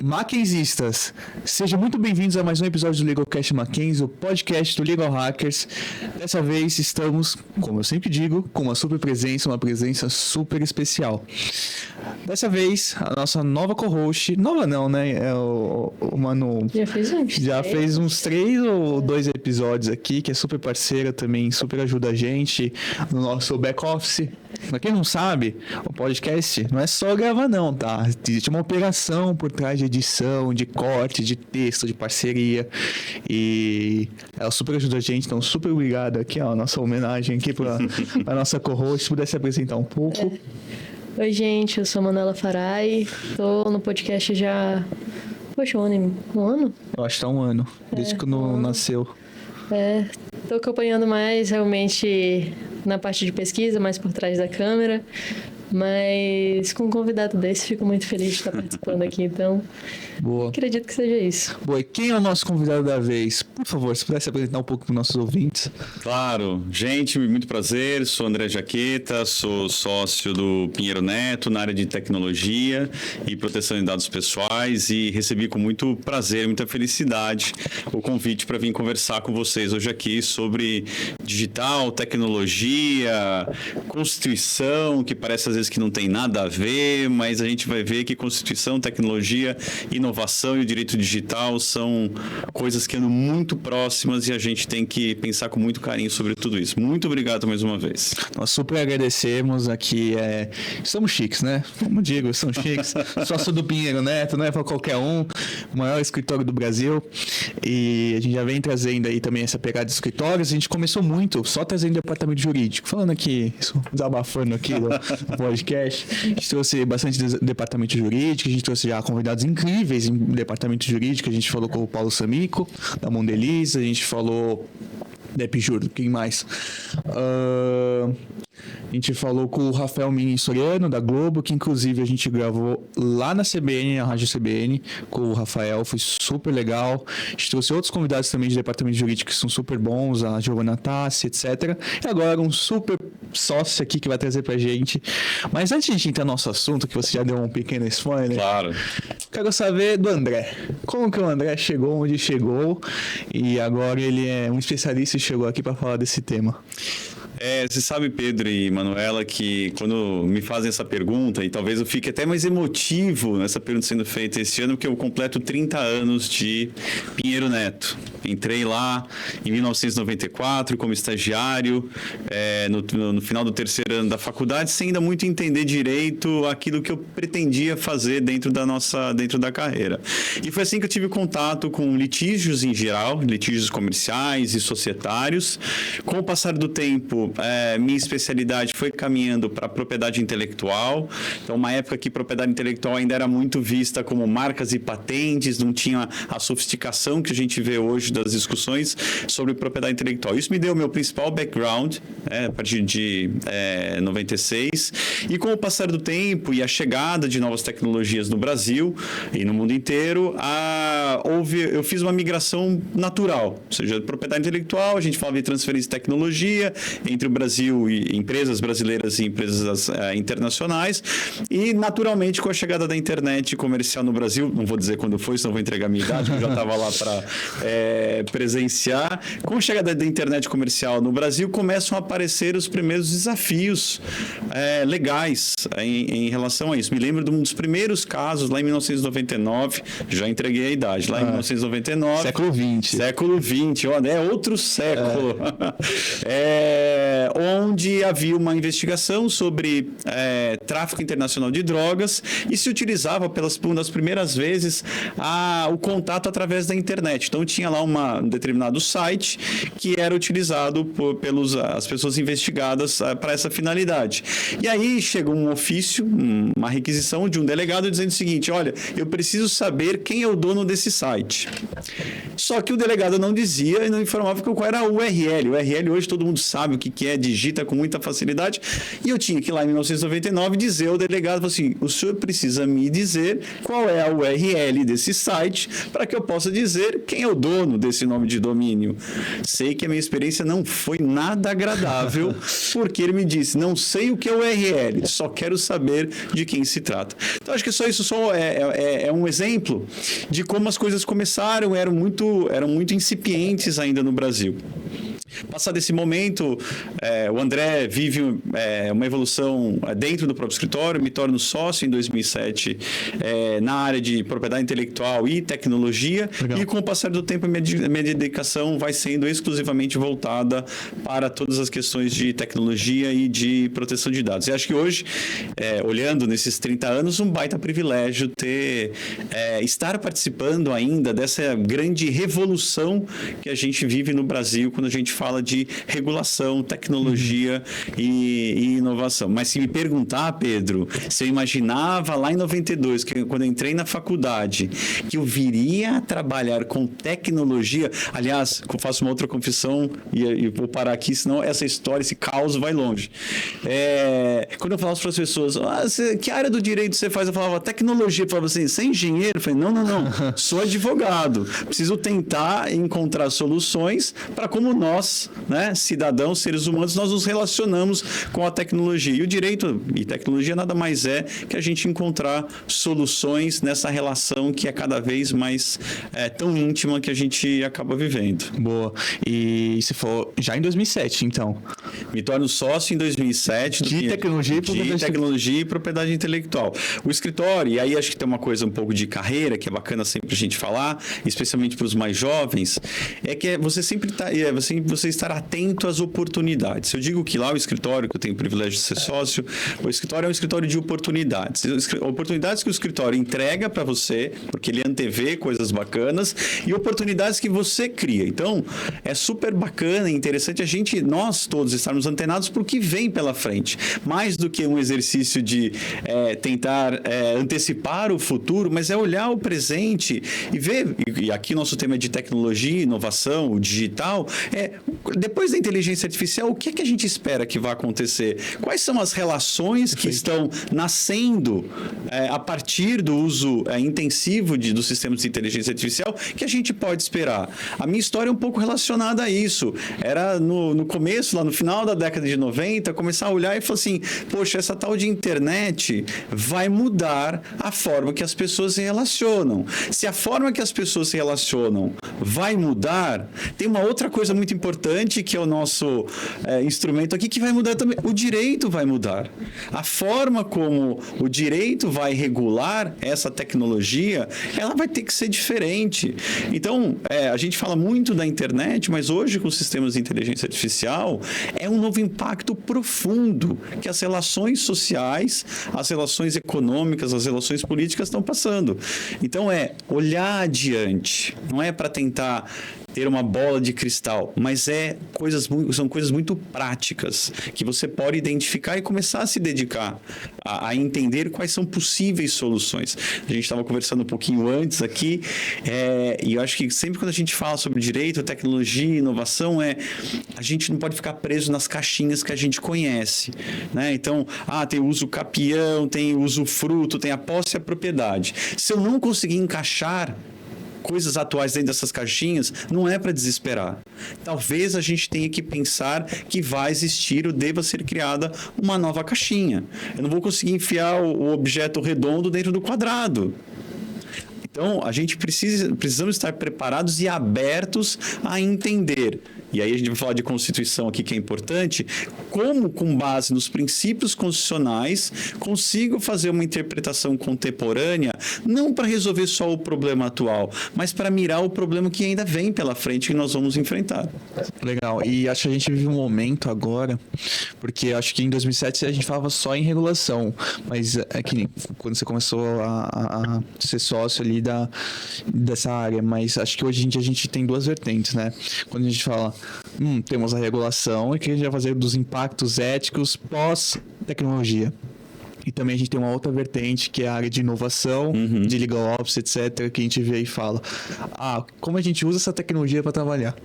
Mackenzistas, sejam muito bem-vindos a mais um episódio do LegalCast Mackenzie, o podcast do Legal Hackers. Dessa vez estamos, como eu sempre digo, com uma super presença, uma presença super especial. Dessa vez, a nossa nova co-host, nova não, né? É o Manu. Já fez uns 3 ou 2 episódios aqui, que é super parceira também, super ajuda a gente no nosso back-office. Pra quem não sabe, o podcast não é só gravar não, tá? Existe uma operação por trás de edição, de corte, de texto, de parceria. E ela super ajuda a gente, então super obrigado aqui, ó, nossa homenagem aqui pra nossa co-host. Se pudesse apresentar um pouco. Oi, gente, eu sou a Manuela Farai, tô no podcast já... Poxa, um ano? Eu acho que tá um ano, desde que nasceu. Tô acompanhando mais realmente na parte de pesquisa, mais por trás da câmera, mas com um convidado desse fico muito feliz de estar participando aqui, então Boa. Acredito que seja isso. Boa, e quem é o nosso convidado da vez? Por favor, se pudesse apresentar um pouco para os nossos ouvintes. Claro, gente, muito prazer, sou André Jaqueta, sou sócio do Pinheiro Neto na área de tecnologia e proteção de dados pessoais e recebi com muito prazer, muita felicidade o convite para vir conversar com vocês hoje aqui sobre digital, tecnologia, Constituição, que parece às vezes que não tem nada a ver, mas a gente vai ver que Constituição, tecnologia, inovação e o direito digital são coisas que andam muito próximas e a gente tem que pensar com muito carinho sobre tudo isso. Muito obrigado mais uma vez. Nós super agradecemos aqui. Somos chiques, né? Como digo, somos chiques. Sócio do Pinheiro Neto, não é para qualquer um. O maior escritório do Brasil. E a gente já vem trazendo aí também essa pegada de escritórios. A gente começou muito só trazendo departamento jurídico. Falando aqui, desabafando aqui do podcast. A gente trouxe bastante departamento jurídico. A gente trouxe já convidados incríveis em departamento jurídico. A gente falou com o Paulo Samico, da Mondeliz. A gente falou da Epijuro, quem mais? A gente falou com o Rafael Mini Soriano, da Globo, que inclusive a gente gravou lá na CBN, na Rádio CBN, com o Rafael, foi super legal. A gente trouxe outros convidados também de departamento jurídico que são super bons, a Giovana Tassi, etc. E agora um super sócio aqui que vai trazer pra gente. Mas antes de a gente entrar no nosso assunto, que você já deu um pequeno spoiler, claro, quero saber do André. Como que o André chegou onde chegou e agora ele é um especialista e chegou aqui para falar desse tema? Você sabe, Pedro e Manuela, que quando me fazem essa pergunta, e talvez eu fique até mais emotivo nessa pergunta sendo feita esse ano, porque eu completo 30 anos de Pinheiro Neto. Entrei lá em 1994 como estagiário, no final do terceiro ano da faculdade, sem ainda muito entender direito aquilo que eu pretendia fazer dentro da carreira. E foi assim que eu tive contato com litígios em geral, litígios comerciais e societários. Com o passar do tempo, minha especialidade foi caminhando para a propriedade intelectual. Então, uma época que propriedade intelectual ainda era muito vista como marcas e patentes, não tinha a sofisticação que a gente vê hoje das discussões sobre propriedade intelectual. Isso me deu o meu principal background, a partir de 96. E com o passar do tempo e a chegada de novas tecnologias no Brasil e no mundo inteiro, eu fiz uma migração natural. Ou seja, propriedade intelectual, a gente falava de transferência de tecnologia entre o Brasil e empresas brasileiras e empresas internacionais. E, naturalmente, com a chegada da internet comercial no Brasil, não vou dizer quando foi, senão vou entregar a minha idade, porque eu já estava lá para presenciar. Com a chegada da internet comercial no Brasil, começam a aparecer os primeiros desafios legais em relação a isso. Me lembro de um dos primeiros casos, lá em 1999, já entreguei a idade, lá em 1999. Século XX. Século XX, olha, outro século. Onde havia uma investigação sobre tráfico internacional de drogas e se utilizava uma das primeiras vezes o contato através da internet. Então tinha lá um determinado site que era utilizado pelas as pessoas investigadas para essa finalidade. E aí chega um ofício, uma requisição de um delegado dizendo o seguinte: olha, eu preciso saber quem é o dono desse site. Só que o delegado não dizia e não informava qual era a URL. O URL hoje todo mundo sabe o que é, digita com muita facilidade. E eu tinha que ir lá em 1999 dizer ao delegado assim, o senhor precisa me dizer qual é a URL desse site para que eu possa dizer quem é o dono desse nome de domínio. Sei que a minha experiência não foi nada agradável, porque ele me disse, não sei o que é URL, só quero saber de quem se trata. Então, acho que só isso é um exemplo de como as coisas começaram, eram muito incipientes ainda no Brasil. Passado esse momento, o André vive uma evolução dentro do próprio escritório, me torno sócio em 2007 na área de propriedade intelectual e tecnologia. Legal. E com o passar do tempo, minha dedicação vai sendo exclusivamente voltada para todas as questões de tecnologia e de proteção de dados. E acho que hoje, olhando nesses 30 anos, um baita privilégio estar participando ainda dessa grande revolução que a gente vive no Brasil quando a gente fala de regulação, tecnologia e inovação. Mas se me perguntar, Pedro, se eu imaginava lá em 92, quando eu entrei na faculdade, que eu viria a trabalhar com tecnologia, aliás, eu faço uma outra confissão e vou parar aqui, senão essa história, esse caos vai longe. Quando eu falava para as pessoas, que área do direito você faz? Eu falava, tecnologia. Eu falava assim, você é engenheiro? Eu falei, não, sou advogado. Preciso tentar encontrar soluções para como nós, cidadãos, seres humanos, nós nos relacionamos com a tecnologia. E o direito e tecnologia nada mais é que a gente encontrar soluções nessa relação que é cada vez mais tão íntima que a gente acaba vivendo. Boa. E você falou já em 2007, então? Me torno sócio em 2007. De tecnologia e propriedade intelectual. O escritório, e aí acho que tem uma coisa um pouco de carreira, que é bacana sempre a gente falar, especialmente para os mais jovens, é que você sempre você estar atento às oportunidades. Eu digo que lá o escritório, que eu tenho o privilégio de ser sócio, o escritório é um escritório de oportunidades. Oportunidades que o escritório entrega para você, porque ele antevê coisas bacanas, e oportunidades que você cria. Então, é super bacana e interessante nós todos estarmos antenados para o que vem pela frente. Mais do que um exercício de tentar antecipar o futuro, mas é olhar o presente e ver, e aqui nosso tema é de tecnologia, inovação, o digital, depois da inteligência artificial, o que é que a gente espera que vai acontecer? Quais são as relações que estão nascendo a partir do uso intensivo dos sistemas de inteligência artificial que a gente pode esperar? A minha história é um pouco relacionada a isso. Era no começo, lá no final da década de 90, começar a olhar e falar assim, poxa, essa tal de internet vai mudar a forma que as pessoas se relacionam. Se a forma que as pessoas se relacionam vai mudar, tem uma outra coisa muito importante que é o nosso instrumento aqui que vai mudar também. O direito vai mudar. A forma como o direito vai regular essa tecnologia, ela vai ter que ser diferente. Então, a gente fala muito da internet, mas hoje com os sistemas de inteligência artificial é um novo impacto profundo que as relações sociais, as relações econômicas, as relações políticas estão passando. Então, olhar adiante. Não é para tentar ter uma bola de cristal, mas são coisas muito práticas que você pode identificar e começar a se dedicar a entender quais são possíveis soluções. A gente estava conversando um pouquinho antes aqui, e eu acho que sempre quando a gente fala sobre direito, tecnologia, inovação, a gente não pode ficar preso nas caixinhas que a gente conhece, né? Então, tem o uso capião, tem o uso fruto, tem a posse e a propriedade. Se eu não conseguir encaixar coisas atuais dentro dessas caixinhas, não é para desesperar. Talvez a gente tenha que pensar que vai existir ou deva ser criada uma nova caixinha. Eu não vou conseguir enfiar o objeto redondo dentro do quadrado. Então, a gente precisamos estar preparados e abertos a entender. E aí a gente vai falar de Constituição aqui, que é importante, como, com base nos princípios constitucionais, consigo fazer uma interpretação contemporânea, não para resolver só o problema atual, mas para mirar o problema que ainda vem pela frente e nós vamos enfrentar. Legal. E acho que a gente vive um momento agora, porque acho que em 2007 a gente falava só em regulação, mas é que quando você começou a ser sócio ali dessa área, mas acho que hoje em dia a gente tem duas vertentes, né? Quando a gente fala temos a regulação e que a gente vai fazer dos impactos éticos pós-tecnologia. E também a gente tem uma outra vertente, que é a área de inovação, de legal ops, etc., que a gente vê e fala, como a gente usa essa tecnologia para trabalhar.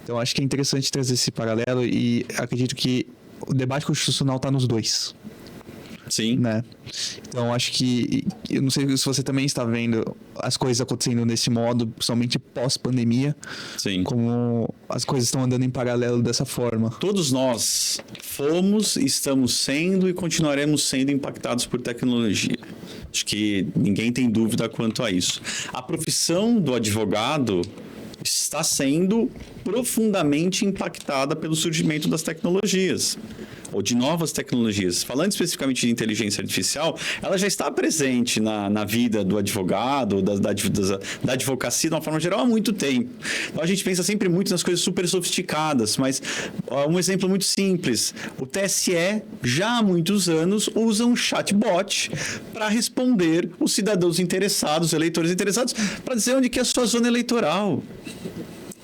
Então, acho que é interessante trazer esse paralelo e acredito que o debate constitucional está nos dois. Sim. Né? Então, acho que... Eu não sei se você também está vendo as coisas acontecendo nesse modo, principalmente pós-pandemia. Sim. Como as coisas estão andando em paralelo dessa forma. Todos nós fomos, estamos sendo e continuaremos sendo impactados por tecnologia. Acho que ninguém tem dúvida quanto a isso. A profissão do advogado está sendo profundamente impactada pelo surgimento das tecnologias, ou de novas tecnologias. Falando especificamente de inteligência artificial, ela já está presente na vida do advogado, da advocacia, de uma forma geral, há muito tempo. Então, a gente pensa sempre muito nas coisas super sofisticadas, mas um exemplo muito simples. O TSE, já há muitos anos, usa um chatbot para responder os cidadãos interessados, eleitores interessados, para dizer onde que é a sua zona eleitoral.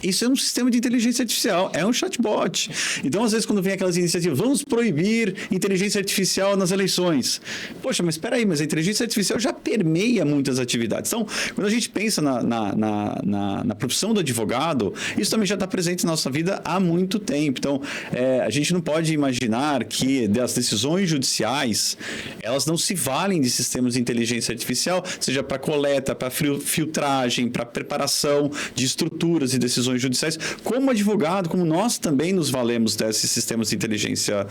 Isso é um sistema de inteligência artificial, é um chatbot. Então, às vezes, quando vem aquelas iniciativas, vamos proibir inteligência artificial nas eleições. Poxa, mas espera aí, mas a inteligência artificial já permeia muitas atividades. Então, quando a gente pensa na profissão do advogado, isso também já está presente na nossa vida há muito tempo. Então, a gente não pode imaginar que as decisões judiciais, elas não se valem de sistemas de inteligência artificial, seja para coleta, para filtragem, para preparação de estruturas e decisões judiciais, como advogado, como nós também nos valemos desses sistemas de inteligência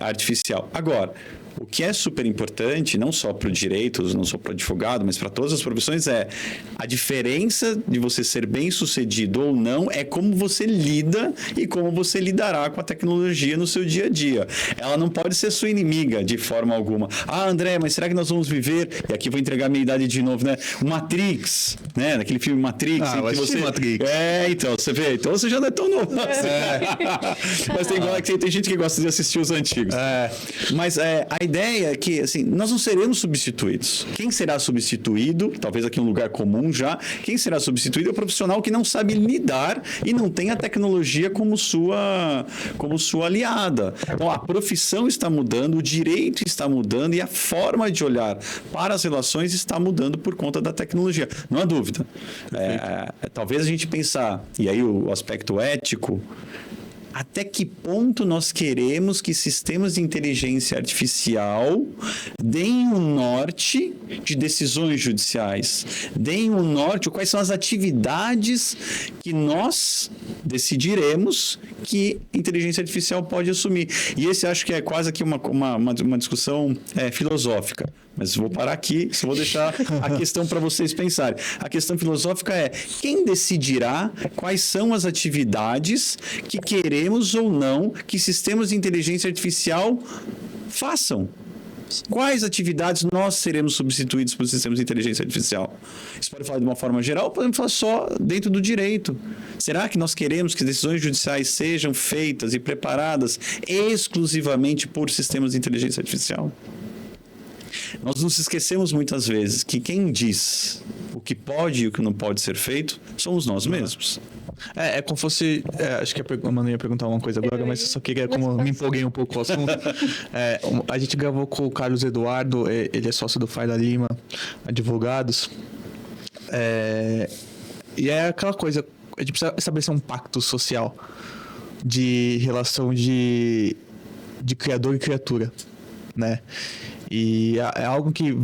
artificial. Agora, o que é super importante, não só para o direito, não só para o advogado, mas para todas as profissões, é a diferença de você ser bem-sucedido ou não é como você lida e como você lidará com a tecnologia no seu dia a dia. Ela não pode ser sua inimiga de forma alguma. André, mas será que nós vamos viver, e aqui vou entregar a minha idade de novo, né? Matrix, né? Naquele filme Matrix. Eu assisti Matrix. Então, você vê, então você já não é tão novo. Mas tem gente que gosta de assistir os antigos. Mas a ideia é que, assim, nós não seremos substituídos. Quem será substituído, talvez aqui um lugar comum já, quem será substituído é o profissional que não sabe lidar e não tem a tecnologia como sua aliada. Então, a profissão está mudando, o direito está mudando e a forma de olhar para as relações está mudando por conta da tecnologia. Não há dúvida. Talvez a gente pensar, e aí o aspecto ético, até que ponto nós queremos que sistemas de inteligência artificial deem um norte de decisões judiciais, deem um norte, quais são as atividades que nós decidiremos que inteligência artificial pode assumir. E esse acho que é quase aqui uma discussão filosófica. Mas vou parar aqui, só vou deixar a questão para vocês pensarem. A questão filosófica é: quem decidirá quais são as atividades que queremos ou não que sistemas de inteligência artificial façam? Quais atividades nós seremos substituídos por sistemas de inteligência artificial? Isso pode falar de uma forma geral ou podemos falar só dentro do direito? Será que nós queremos que decisões judiciais sejam feitas e preparadas exclusivamente por sistemas de inteligência artificial? Nós nos esquecemos muitas vezes que quem diz o que pode e o que não pode ser feito somos nós mesmos. É como fosse... acho que a Manu ia perguntar uma coisa agora, mas eu só queria, como me empolguei um pouco com o assunto. A gente gravou com o Carlos Eduardo, ele é sócio do Faila Lima Advogados. E é aquela coisa, a gente precisa estabelecer um pacto social de relação de criador e criatura, né? E é algo que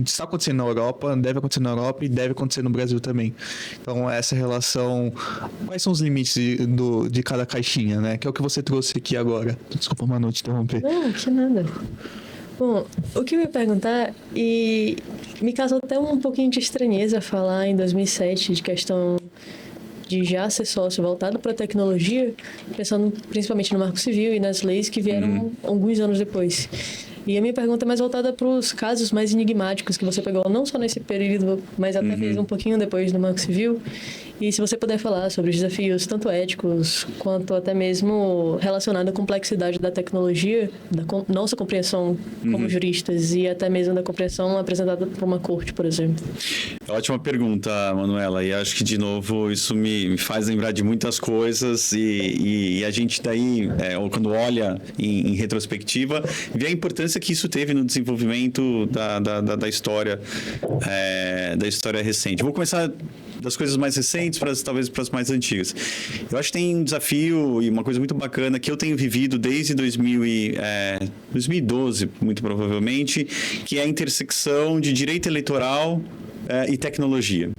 está acontecendo na Europa, deve acontecer na Europa e deve acontecer no Brasil também. Então, essa relação... Quais são os limites de cada caixinha, né? Que é o que você trouxe aqui agora. Desculpa, Manu, te interromper. Não, que nada. Bom, o que eu ia perguntar, e me causou até um pouquinho de estranheza falar em 2007 de questão de já ser sócio voltado para a tecnologia, pensando principalmente no Marco Civil e nas leis que vieram alguns anos depois. E a minha pergunta é mais voltada para os casos mais enigmáticos que você pegou, não só nesse período, mas até mesmo um pouquinho depois do Marco Civil. E se você puder falar sobre os desafios, tanto éticos, quanto até mesmo relacionados à complexidade da tecnologia, da nossa compreensão como juristas e até mesmo da compreensão apresentada por uma corte, por exemplo. Ótima pergunta, Manuela, e acho que, de novo, isso me faz lembrar de muitas coisas e a gente daí, quando olha em retrospectiva, vê a importância que isso teve no desenvolvimento da história, da história recente. Vou começar das coisas mais recentes talvez para as mais antigas. Eu acho que tem um desafio e uma coisa muito bacana que eu tenho vivido desde 2012, muito provavelmente, que é a intersecção de direito eleitoral e tecnologia.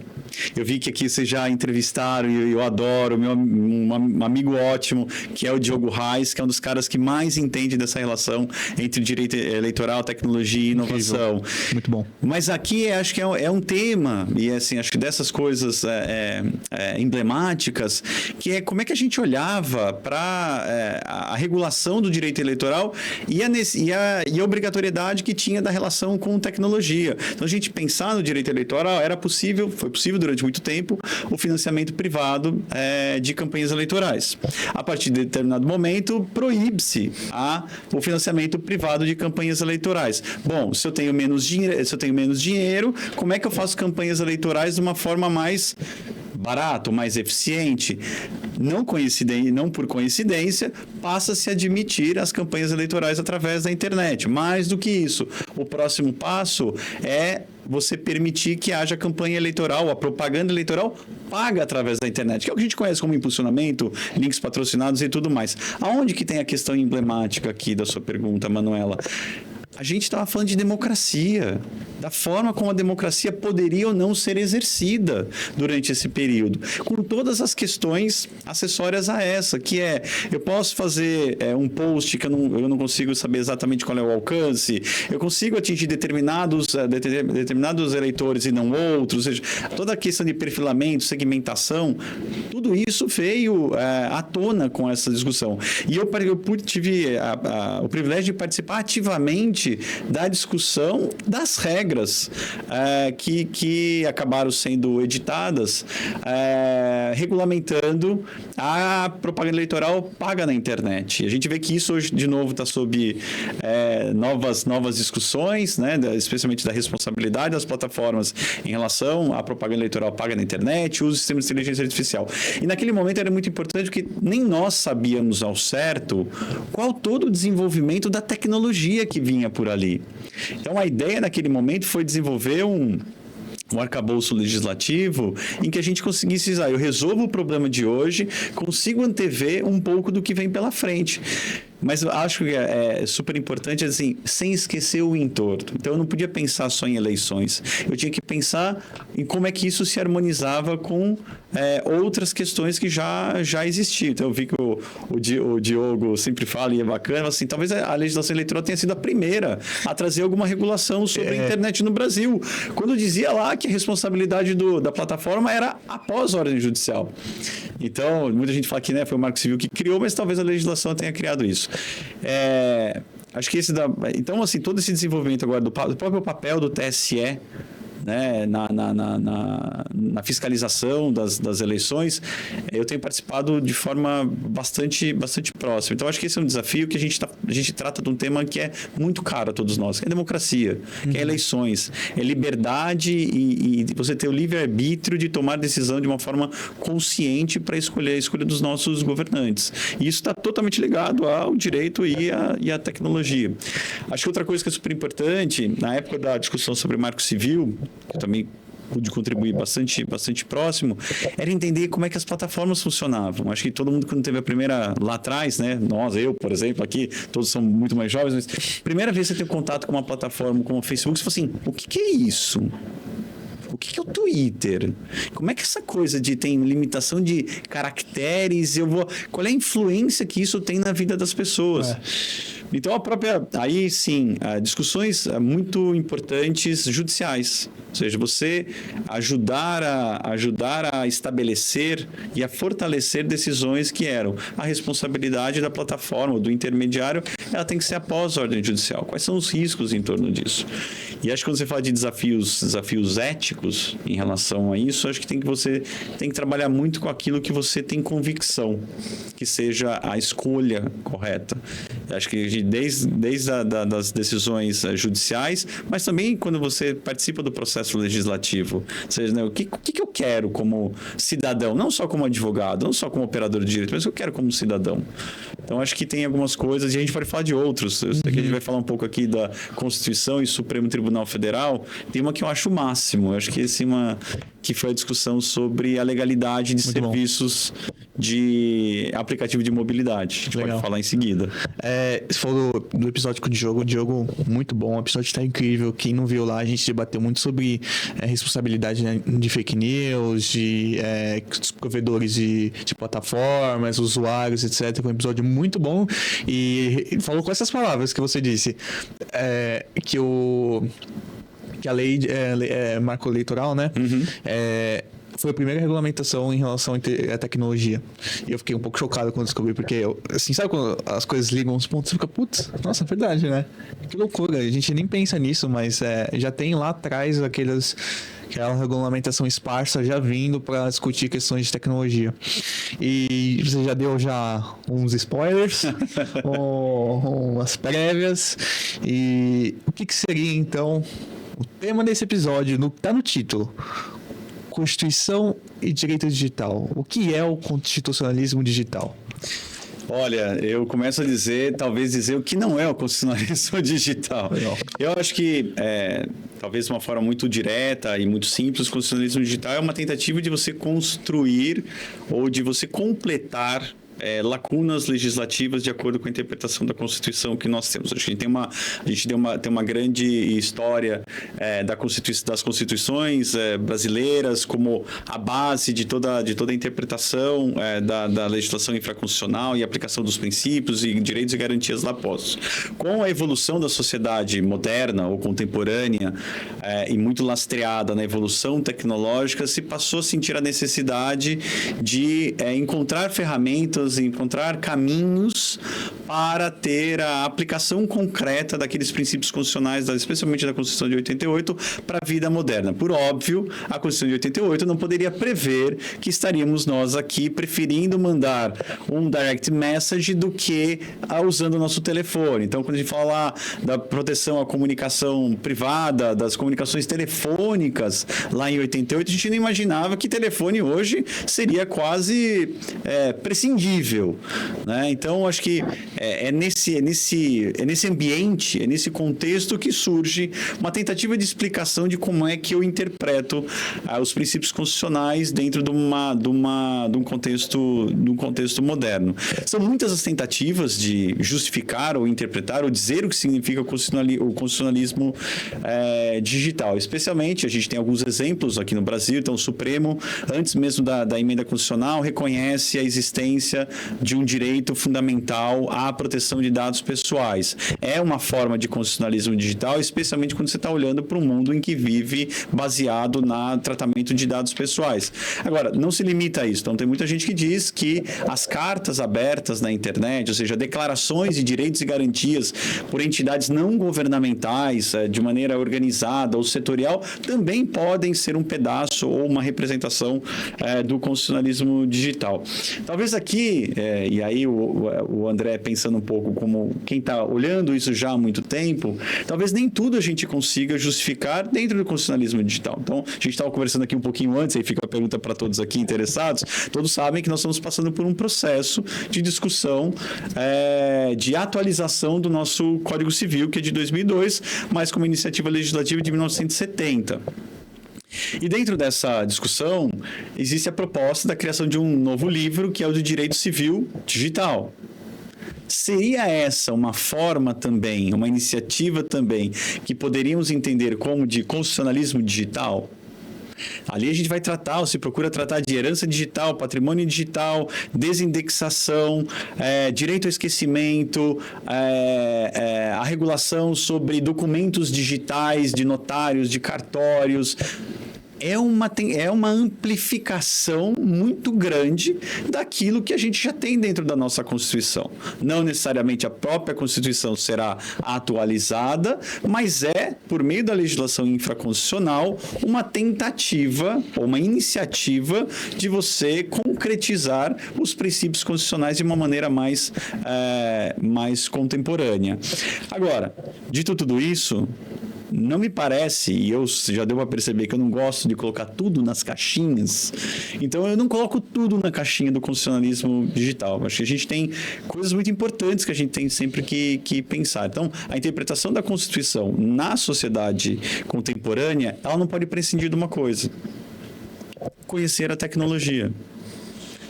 Eu vi que aqui vocês já entrevistaram e eu adoro, um amigo ótimo, que é o Diogo Reis, que é um dos caras que mais entende dessa relação entre direito eleitoral, tecnologia e inovação. Incrível. Muito bom. Mas aqui acho que é um tema, e assim, acho que dessas coisas emblemáticas, que é como é que a gente olhava para a regulação do direito eleitoral e a obrigatoriedade que tinha da relação com tecnologia. Então, a gente pensar no direito eleitoral, foi possível durante muito tempo o financiamento privado de campanhas eleitorais. A partir de determinado momento, proíbe-se o financiamento privado de campanhas eleitorais. Bom, se eu tenho menos dinheiro, como é que eu faço campanhas eleitorais de uma forma mais barato, mais eficiente? Não por coincidência, passa-se a admitir as campanhas eleitorais através da internet. Mais do que isso, o próximo passo é você permitir que haja campanha eleitoral, a propaganda eleitoral paga através da internet, que é o que a gente conhece como impulsionamento, links patrocinados e tudo mais. Aonde que tem a questão emblemática aqui da sua pergunta, Manuela? A gente estava falando de democracia, da forma como a democracia poderia ou não ser exercida durante esse período, com todas as questões acessórias a essa, que eu posso fazer um post que eu não consigo saber exatamente qual é o alcance, eu consigo atingir determinados eleitores e não outros, ou seja, toda a questão de perfilamento, segmentação, tudo isso veio à tona com essa discussão. E eu tive o privilégio de participar ativamente da discussão das regras que acabaram sendo editadas, regulamentando a propaganda eleitoral paga na internet. A gente vê que isso hoje, de novo, está sob novas discussões, né, especialmente da responsabilidade das plataformas em relação à propaganda eleitoral paga na internet, o uso de sistemas de inteligência artificial. E naquele momento era muito importante porque nem nós sabíamos ao certo qual todo o desenvolvimento da tecnologia que vinha por ali. Então, a ideia naquele momento foi desenvolver um arcabouço legislativo em que a gente conseguisse dizer, eu resolvo o problema de hoje, consigo antever um pouco do que vem pela frente. Mas eu acho que é super importante, assim, sem esquecer o entorno. Então, eu não podia pensar só em eleições. Eu tinha que pensar em como é que isso se harmonizava com outras questões que já existiam. Então, eu vi que o Diogo sempre fala, e é bacana, assim, talvez a legislação eleitoral tenha sido a primeira a trazer alguma regulação sobre a internet no Brasil. Quando dizia lá que a responsabilidade da plataforma era após a ordem judicial. Então, muita gente fala que foi o Marco Civil que criou, mas talvez a legislação tenha criado isso. Acho que então, assim, todo esse desenvolvimento agora do próprio papel do TSE, né, na fiscalização das eleições, eu tenho participado de forma bastante próxima. Então, acho que esse é um desafio que a gente trata de um tema que é muito caro a todos nós, que é democracia, que é eleições, é liberdade e você ter o livre-arbítrio de tomar decisão de uma forma consciente para escolher a escolha dos nossos governantes. E isso está totalmente ligado ao direito e à tecnologia. Acho que outra coisa que é super importante, na época da discussão sobre Marco Civil, que eu também pude contribuir bastante próximo, era entender como é que as plataformas funcionavam. Acho que todo mundo, quando teve a primeira lá atrás, né? Eu, por exemplo, aqui, todos são muito mais jovens, mas primeira vez que você tem contato com uma plataforma como o Facebook, você fala assim, o que é isso? O que é o Twitter? Como é que essa coisa tem limitação de caracteres? Qual é a influência que isso tem na vida das pessoas? Então, aí sim, discussões muito importantes judiciais. Ou seja, você ajudar a estabelecer e a fortalecer decisões que eram a responsabilidade da plataforma, do intermediário, ela tem que ser após a ordem judicial. Quais são os riscos em torno disso? E acho que quando você fala de desafios éticos em relação a isso, acho que você tem que trabalhar muito com aquilo que você tem convicção, que seja a escolha correta. Acho que desde das decisões judiciais, mas também quando você participa do processo legislativo. Ou seja, né, o que eu quero como cidadão, não só como advogado, não só como operador de direito, mas o que eu quero como cidadão. Então, acho que tem algumas coisas, e a gente pode falar de outros. Eu sei que a gente vai falar um pouco aqui da Constituição e Supremo Tribunal Federal. Tem uma que eu acho o máximo. Eu acho que que foi a discussão sobre a legalidade de Muito serviços de aplicativo de mobilidade. A gente pode falar em seguida. Você falou do episódio com o Diogo, muito bom, o episódio está incrível. Quem não viu lá, a gente debateu muito sobre responsabilidade, né, de fake news, de provedores de plataformas, usuários, etc. Foi um episódio muito bom e falou com essas palavras que você disse, que a lei marco eleitoral, né? Foi a primeira regulamentação em relação à tecnologia. E eu fiquei um pouco chocado quando descobri, porque, assim, sabe quando as coisas ligam uns pontos, você fica, putz, nossa, é verdade, né? Que loucura, a gente nem pensa nisso, mas já tem lá atrás aquela regulamentação esparsa já vindo para discutir questões de tecnologia. E você já deu uns spoilers, umas prévias, e o que seria, então, o tema desse episódio, tá no título: Constituição e Direito Digital. O que é o constitucionalismo digital? Olha, eu começo a talvez dizer o que não é o constitucionalismo digital. Legal. Eu acho que, talvez de uma forma muito direta e muito simples, o constitucionalismo digital é uma tentativa de você construir ou de você completar lacunas legislativas de acordo com a interpretação da Constituição que nós temos. A gente tem uma grande história das constituições brasileiras como a base de toda a interpretação da legislação infraconstitucional e aplicação dos princípios e direitos e garantias lá postos. Com a evolução da sociedade moderna ou contemporânea e muito lastreada na evolução tecnológica, se passou a sentir a necessidade de encontrar ferramentas, encontrar caminhos para ter a aplicação concreta daqueles princípios constitucionais, especialmente da Constituição de 88, para a vida moderna. Por óbvio, a Constituição de 88 não poderia prever que estaríamos nós aqui preferindo mandar um direct message do que usando o nosso telefone. Então, quando a gente fala lá da proteção à comunicação privada, das comunicações telefônicas, lá em 88, a gente não imaginava que telefone hoje seria quase prescindível. Né? Então, acho que é nesse ambiente, é nesse contexto que surge uma tentativa de explicação de como é que eu interpreto os princípios constitucionais dentro de um contexto moderno. São muitas as tentativas de justificar ou interpretar ou dizer o que significa o constitucionalismo digital. Especialmente, a gente tem alguns exemplos aqui no Brasil. Então, o Supremo, antes mesmo da emenda constitucional, reconhece a existência de um direito fundamental à proteção de dados pessoais. É uma forma de constitucionalismo digital, especialmente quando você está olhando para um mundo em que vive baseado no tratamento de dados pessoais. Agora, não se limita a isso. Então, tem muita gente que diz que as cartas abertas na internet, ou seja, declarações de direitos e garantias por entidades não governamentais, de maneira organizada ou setorial, também podem ser um pedaço ou uma representação do constitucionalismo digital. Talvez aqui, e aí o André pensando um pouco como quem está olhando isso já há muito tempo, talvez nem tudo a gente consiga justificar dentro do constitucionalismo digital. Então, a gente estava conversando aqui um pouquinho antes, aí fica a pergunta para todos aqui interessados, todos sabem que nós estamos passando por um processo de discussão, de atualização do nosso Código Civil, que é de 2002, mas com uma iniciativa legislativa de 1970. E dentro dessa discussão, existe a proposta da criação de um novo livro, que é o de Direito Civil Digital. Seria essa uma forma também, uma iniciativa também, que poderíamos entender como de constitucionalismo digital? Ali a gente vai tratar, ou se procura tratar de herança digital, patrimônio digital, desindexação, direito ao esquecimento, a regulação sobre documentos digitais de notários, de cartórios. é uma amplificação muito grande daquilo que a gente já tem dentro da nossa Constituição. Não necessariamente a própria Constituição será atualizada, mas por meio da legislação infraconstitucional, uma tentativa ou uma iniciativa de você concretizar os princípios constitucionais de uma maneira mais contemporânea. Agora, dito tudo isso, não me parece, e eu já deu para perceber que eu não gosto de colocar tudo nas caixinhas, então eu não coloco tudo na caixinha do constitucionalismo digital. Acho que a gente tem coisas muito importantes que a gente tem sempre que pensar. Então, a interpretação da Constituição na sociedade contemporânea, ela não pode prescindir de uma coisa: conhecer a tecnologia.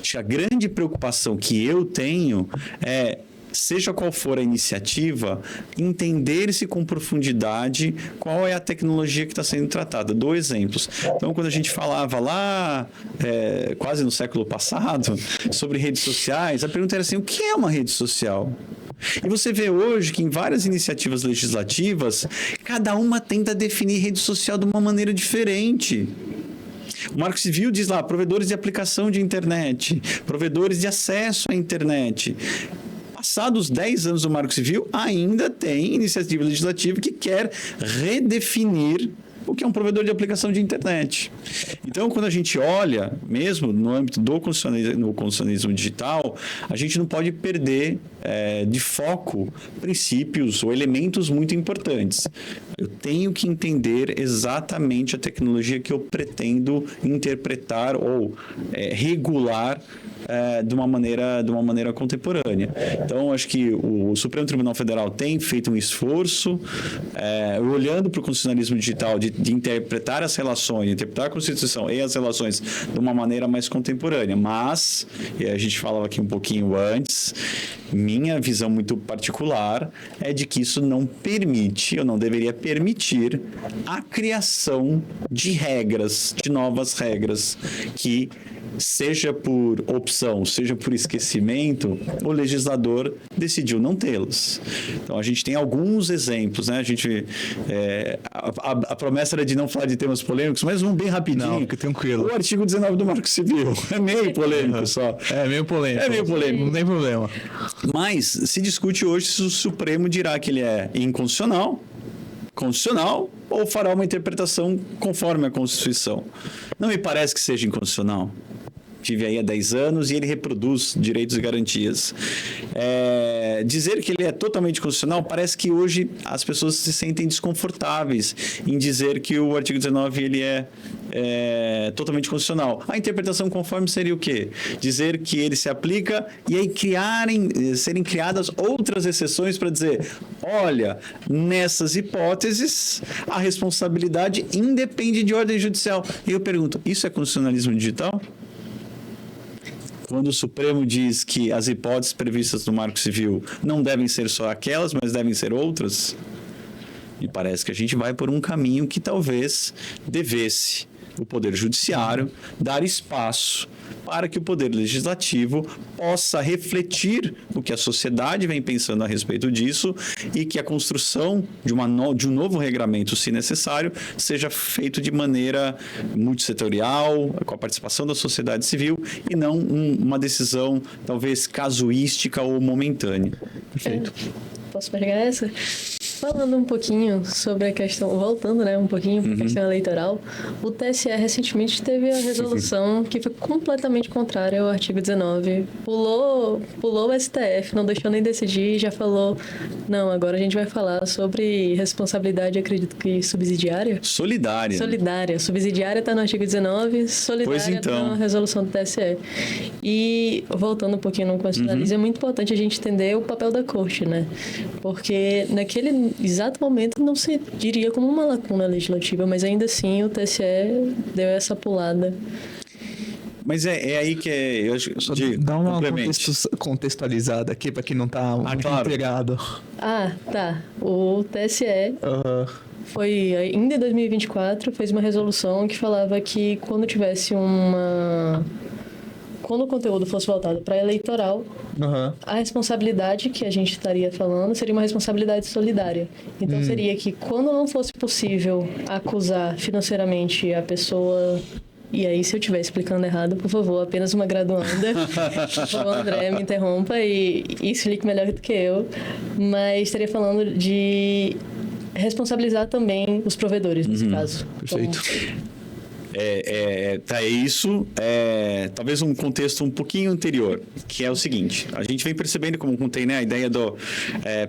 Acho que a grande preocupação que eu tenho é, seja qual for a iniciativa, entender-se com profundidade qual é a tecnologia que está sendo tratada. Dou exemplos. Então, quando a gente falava lá, quase no século passado, sobre redes sociais, a pergunta era assim: o que é uma rede social? E você vê hoje que em várias iniciativas legislativas, cada uma tenta definir rede social de uma maneira diferente. O Marco Civil diz lá: provedores de aplicação de internet, provedores de acesso à internet. Passados 10 anos do Marco Civil, ainda tem iniciativa legislativa que quer redefinir o que é um provedor de aplicação de internet. Então, quando a gente olha, mesmo no âmbito do constitucionalismo digital, a gente não pode perder de foco princípios ou elementos muito importantes. Eu tenho que entender exatamente a tecnologia que eu pretendo interpretar ou regular de uma maneira contemporânea. Então, acho que o Supremo Tribunal Federal tem feito um esforço, olhando para o constitucionalismo digital, de interpretar as relações, interpretar a Constituição e as relações de uma maneira mais contemporânea. Mas, e a gente falava aqui um pouquinho antes, minha visão muito particular é de que isso não permite, ou não deveria permitir, a criação de regras, de novas regras, que seja por opção, seja por esquecimento, o legislador decidiu não tê-los. Então, a gente tem alguns exemplos, né? A promessa era de não falar de temas polêmicos, mas bem rapidinho. Não, fica tranquilo. O artigo 19 do Marco Civil é meio polêmico só. É meio polêmico. Não tem problema. Mas se discute hoje se o Supremo dirá que ele é inconstitucional, constitucional, ou fará uma interpretação conforme a Constituição. Não me parece que seja inconstitucional. Tive aí há 10 anos e ele reproduz direitos e garantias. Dizer que ele é totalmente constitucional, parece que hoje as pessoas se sentem desconfortáveis em dizer que o artigo 19 ele é totalmente constitucional. A interpretação conforme seria o quê? Dizer que ele se aplica e aí serem criadas outras exceções para dizer: olha, nessas hipóteses, a responsabilidade independe de ordem judicial. E eu pergunto, isso é constitucionalismo digital? Quando o Supremo diz que as hipóteses previstas no Marco Civil não devem ser só aquelas, mas devem ser outras, me parece que a gente vai por um caminho que talvez devesse o Poder Judiciário dar espaço para que o Poder Legislativo possa refletir o que a sociedade vem pensando a respeito disso e que a construção de um novo regramento, se necessário, seja feito de maneira multissetorial, com a participação da sociedade civil e não uma decisão talvez casuística ou momentânea. Perfeito. Posso pegar essa? Falando um pouquinho sobre a questão, voltando, né, um pouquinho para a questão eleitoral, o TSE recentemente teve a resolução que foi completamente contrária ao artigo 19. Pulou o STF, não deixou nem decidir, já falou: não, agora a gente vai falar sobre responsabilidade, acredito que subsidiária? Solidária. Subsidiária está no artigo 19, solidária está na resolução do TSE. E, voltando um pouquinho no constitucionalismo, é muito importante a gente entender o papel da Corte, né? Porque naquele exato momento não se diria como uma lacuna legislativa, mas ainda assim o TSE deu essa pulada. Mas é aí que eu acho que dá uma contextualizada aqui para quem não está muito integrado. Tá. O TSE foi ainda em 2024 fez uma resolução que falava que quando tivesse quando o conteúdo fosse voltado para eleitoral, a responsabilidade que a gente estaria falando seria uma responsabilidade solidária. Então, seria que quando não fosse possível acusar financeiramente a pessoa... E aí, se eu estiver explicando errado, por favor, apenas uma graduanda. Por favor, André, me interrompa e explique melhor do que eu. Mas estaria falando de responsabilizar também os provedores, nesse caso. Perfeito. Talvez um contexto um pouquinho anterior, que é o seguinte: a gente vem percebendo, como contei, né, a ideia do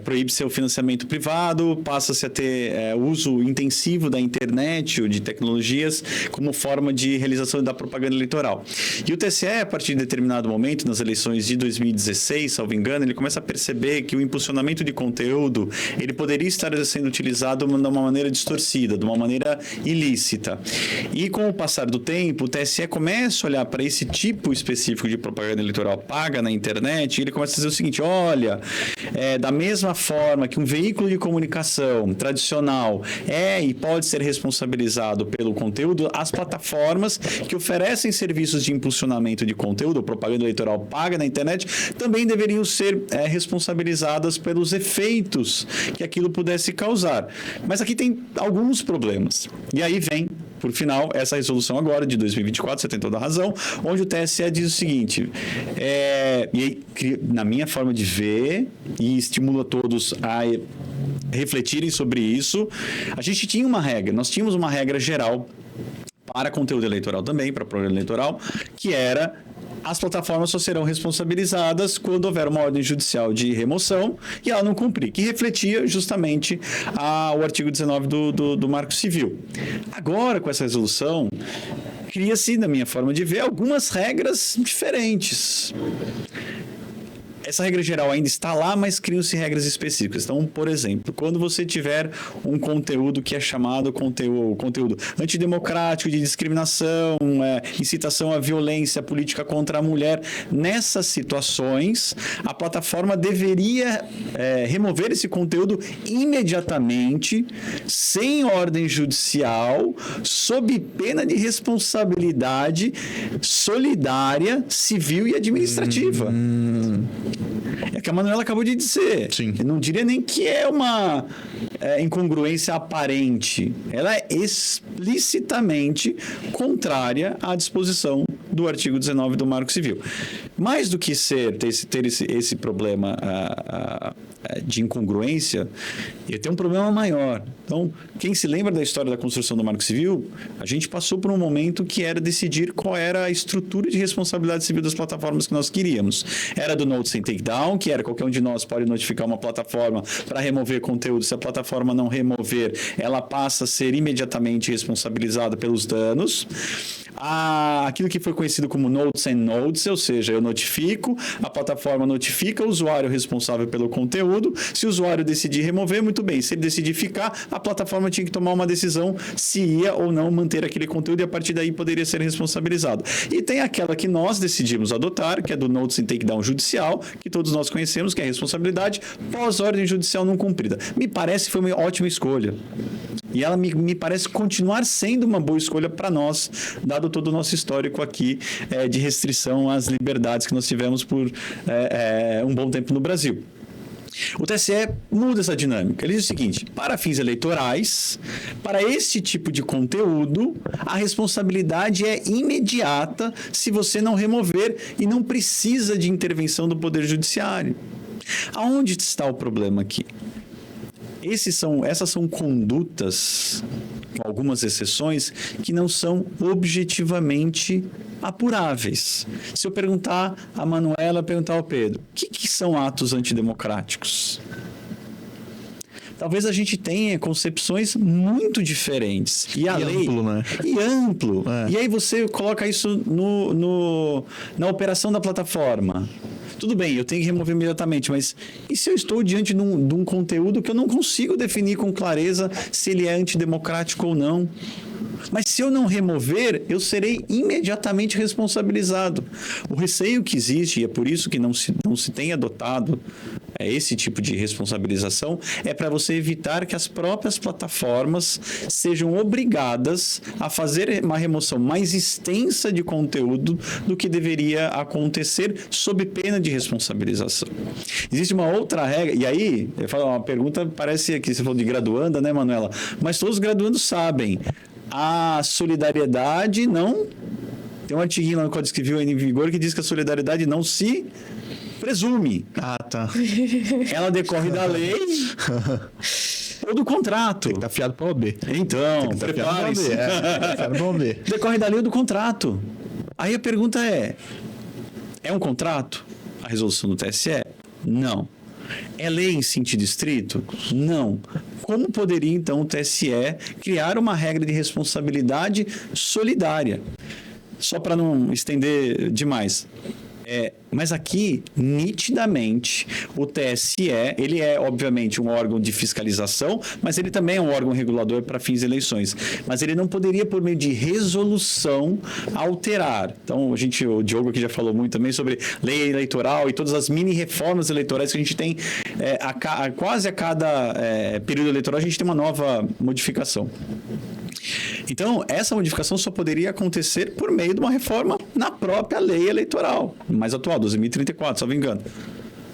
proíbe-se o financiamento privado, passa-se a ter uso intensivo da internet ou de tecnologias como forma de realização da propaganda eleitoral. E o TSE, a partir de determinado momento, nas eleições de 2016, salvo engano, ele começa a perceber que o impulsionamento de conteúdo ele poderia estar sendo utilizado de uma maneira distorcida, de uma maneira ilícita. E com o passar do tempo, o TSE começa a olhar para esse tipo específico de propaganda eleitoral paga na internet e ele começa a dizer o seguinte: olha, da mesma forma que um veículo de comunicação tradicional e pode ser responsabilizado pelo conteúdo, as plataformas que oferecem serviços de impulsionamento de conteúdo, ou propaganda eleitoral paga na internet, também deveriam ser responsabilizadas pelos efeitos que aquilo pudesse causar. Mas aqui tem alguns problemas. E aí vem, por final, essa resolução agora de 2024, você tem toda a razão, onde o TSE diz o seguinte, e aí, na minha forma de ver, e estimula todos a refletirem sobre isso, a gente tinha uma regra, nós tínhamos uma regra geral para conteúdo eleitoral também, para programa eleitoral, que era: as plataformas só serão responsabilizadas quando houver uma ordem judicial de remoção e ela não cumprir, que refletia justamente o artigo 19 do Marco Civil. Agora, com essa resolução, cria-se, na minha forma de ver, algumas regras diferentes. Essa regra geral ainda está lá, mas criam-se regras específicas. Então, por exemplo, quando você tiver um conteúdo que é chamado conteúdo antidemocrático, de discriminação, incitação à violência política contra a mulher, nessas situações, a plataforma deveria remover esse conteúdo imediatamente, sem ordem judicial, sob pena de responsabilidade solidária, civil e administrativa. É que a Manuela acabou de dizer. Sim. Eu não diria nem que é uma incongruência aparente. Ela é explicitamente contrária à disposição do artigo 19 do Marco Civil. Mais do que ter esse problema de incongruência, ele tem um problema maior. Então, quem se lembra da história da construção do Marco Civil, a gente passou por um momento que era decidir qual era a estrutura de responsabilidade civil das plataformas que nós queríamos. Era do Notice and Takedown, que era qualquer um de nós pode notificar uma plataforma para remover conteúdo. Se a plataforma não remover, ela passa a ser imediatamente responsabilizada pelos danos. Aquilo que foi conhecido como Notes and Nodes, ou seja, eu notifico, a plataforma notifica o usuário responsável pelo conteúdo. Se o usuário decidir remover, muito bem. Se ele decidir ficar, a plataforma tinha que tomar uma decisão se ia ou não manter aquele conteúdo e a partir daí poderia ser responsabilizado. E tem aquela que nós decidimos adotar, que é do Notice and Takedown judicial, que todos nós conhecemos, que é a responsabilidade pós-ordem judicial não cumprida. Me parece que foi uma ótima escolha. E ela me parece continuar sendo uma boa escolha para nós, dado todo o nosso histórico aqui de restrição às liberdades que nós tivemos por um bom tempo no Brasil. O TSE muda essa dinâmica. Ele diz o seguinte: para fins eleitorais, para esse tipo de conteúdo, a responsabilidade é imediata se você não remover e não precisa de intervenção do Poder Judiciário. Aonde está o problema aqui? Essas são condutas, com algumas exceções, que não são objetivamente apuráveis. Se eu perguntar a Manuela, perguntar ao Pedro, o que são atos antidemocráticos? Talvez a gente tenha concepções muito diferentes. E a lei... amplo, né? E amplo. E aí você coloca isso na operação da plataforma. Tudo bem, eu tenho que remover imediatamente, mas e se eu estou diante de um conteúdo que eu não consigo definir com clareza se ele é antidemocrático ou não? Mas se eu não remover, eu serei imediatamente responsabilizado. O receio que existe, e é por isso que não se tem adotado esse tipo de responsabilização, é para você evitar que as próprias plataformas sejam obrigadas a fazer uma remoção mais extensa de conteúdo do que deveria acontecer sob pena de responsabilização. Existe uma outra regra, e aí, eu falo uma pergunta, parece que você falou de graduanda, né, Manuela? Mas todos os graduandos sabem, a solidariedade não... Tem um artiguinho lá no Código Civil em vigor que diz que a solidariedade não se presume. Ah, tá. Ela decorre da lei ou do contrato. Tem que estar afiado para OB. Então, prepare-se. Decorre da lei ou do contrato. Aí a pergunta é um contrato a resolução do TSE? Não. É lei em sentido estrito? Não. Como poderia, então, o TSE criar uma regra de responsabilidade solidária? Só para não estender demais. Mas aqui, nitidamente, o TSE, ele é, obviamente, um órgão de fiscalização, mas ele também é um órgão regulador para fins de eleições. Mas ele não poderia, por meio de resolução, alterar. Então, o Diogo aqui já falou muito também sobre lei eleitoral e todas as mini-reformas eleitorais que a gente tem, quase a cada período eleitoral, a gente tem uma nova modificação. Então, essa modificação só poderia acontecer por meio de uma reforma na própria lei eleitoral, mais atual, 2034, se não me engano.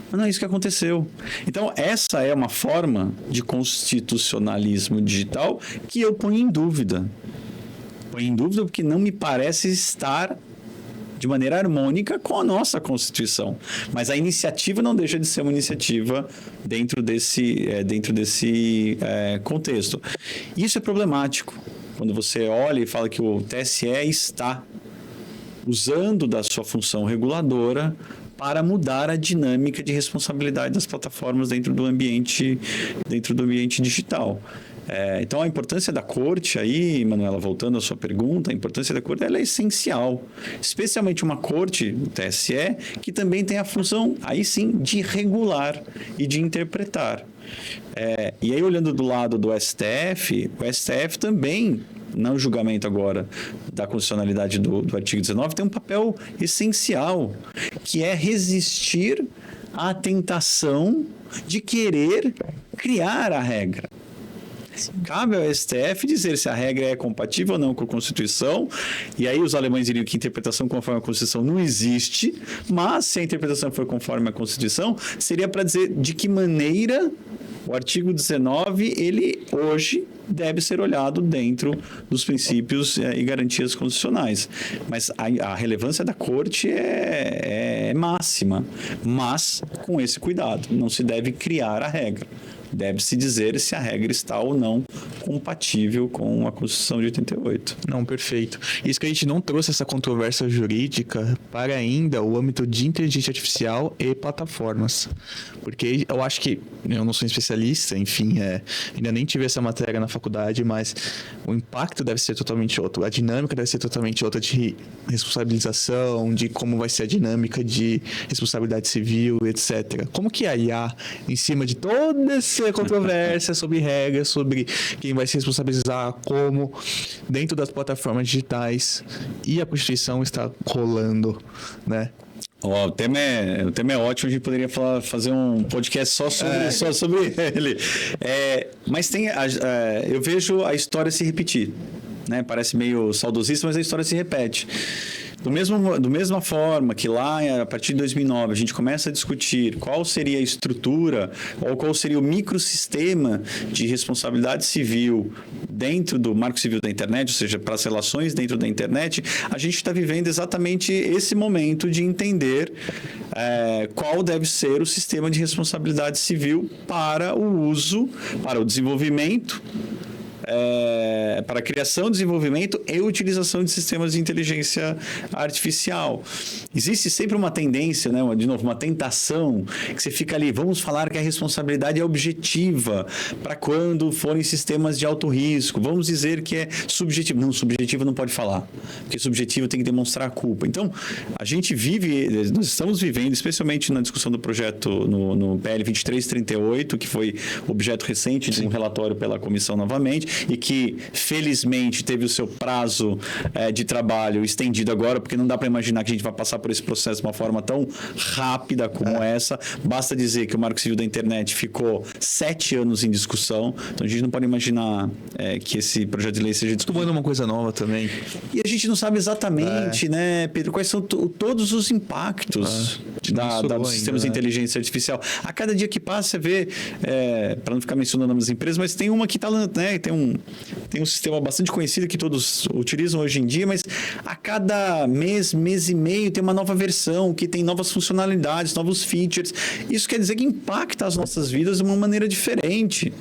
Mas não é isso que aconteceu. Então, essa é uma forma de constitucionalismo digital que eu ponho em dúvida. Ponho em dúvida porque não me parece estar de maneira harmônica com a nossa Constituição. Mas a iniciativa não deixa de ser uma iniciativa dentro desse contexto. Isso é problemático. Quando você olha e fala que o TSE está usando da sua função reguladora para mudar a dinâmica de responsabilidade das plataformas dentro do ambiente digital. Então, a importância da corte aí, Manuela, voltando à sua pergunta, a importância da corte ela é essencial. Especialmente uma corte, o TSE, que também tem a função, aí sim, de regular e de interpretar. E aí, olhando do lado do STF, o STF também, no julgamento agora da constitucionalidade do artigo 19, tem um papel essencial, que é resistir à tentação de querer criar a regra. Cabe ao STF dizer se a regra é compatível ou não com a Constituição, e aí os alemães diriam que interpretação conforme a Constituição não existe, mas se a interpretação for conforme a Constituição, seria para dizer de que maneira o artigo 19, ele hoje deve ser olhado dentro dos princípios e garantias constitucionais. Mas a relevância da corte é máxima, mas com esse cuidado, não se deve criar a regra. Deve-se dizer se a regra está ou não compatível com a Constituição de 88. Não, perfeito. Isso que a gente não trouxe essa controvérsia jurídica para ainda o âmbito de inteligência artificial e plataformas. Porque eu acho que, eu não sou especialista, enfim, ainda nem tive essa matéria na faculdade, mas o impacto deve ser totalmente outro. A dinâmica deve ser totalmente outra de responsabilização, de como vai ser a dinâmica de responsabilidade civil, etc. Como que a IA, em cima de toda essa controvérsia sobre regras, sobre quem vai se responsabilizar, como dentro das plataformas digitais e a Constituição está rolando, né? O tema é ótimo, a gente poderia fazer um podcast só sobre ele. Mas eu vejo a história se repetir, né? Parece meio saudosista, mas a história se repete. Do mesma forma que lá, a partir de 2009, a gente começa a discutir qual seria a estrutura ou qual seria o microsistema de responsabilidade civil dentro do Marco Civil da Internet, ou seja, para as relações dentro da internet, a gente está vivendo exatamente esse momento de entender qual deve ser o sistema de responsabilidade civil para o uso, para o desenvolvimento, para a criação, desenvolvimento e utilização de sistemas de inteligência artificial. Existe sempre uma tendência, né? De novo, uma tentação, que você fica ali, vamos falar que a responsabilidade é objetiva para quando forem sistemas de alto risco, vamos dizer que é subjetivo. Não, subjetivo não pode falar, porque subjetivo tem que demonstrar a culpa. Então, nós estamos vivendo, especialmente na discussão do projeto no PL 2338, que foi objeto recente de um relatório pela comissão novamente, e que, felizmente, teve o seu prazo de trabalho estendido agora, porque não dá para imaginar que a gente vai passar por esse processo de uma forma tão rápida como essa. Basta dizer que o Marco Civil da Internet ficou 7 anos em discussão, então a gente não pode imaginar que esse projeto de lei seja discutido. Tomando uma coisa nova também. E a gente não sabe exatamente, né, Pedro, quais são todos os impactos dos sistemas de inteligência artificial. A cada dia que passa, você vê, para não ficar mencionando as empresas, mas tem uma que está, né, tem um sistema bastante conhecido que todos utilizam hoje em dia, mas a cada mês e meio tem uma nova versão, que tem novas funcionalidades, novos features. Isso quer dizer que impacta as nossas vidas de uma maneira diferente.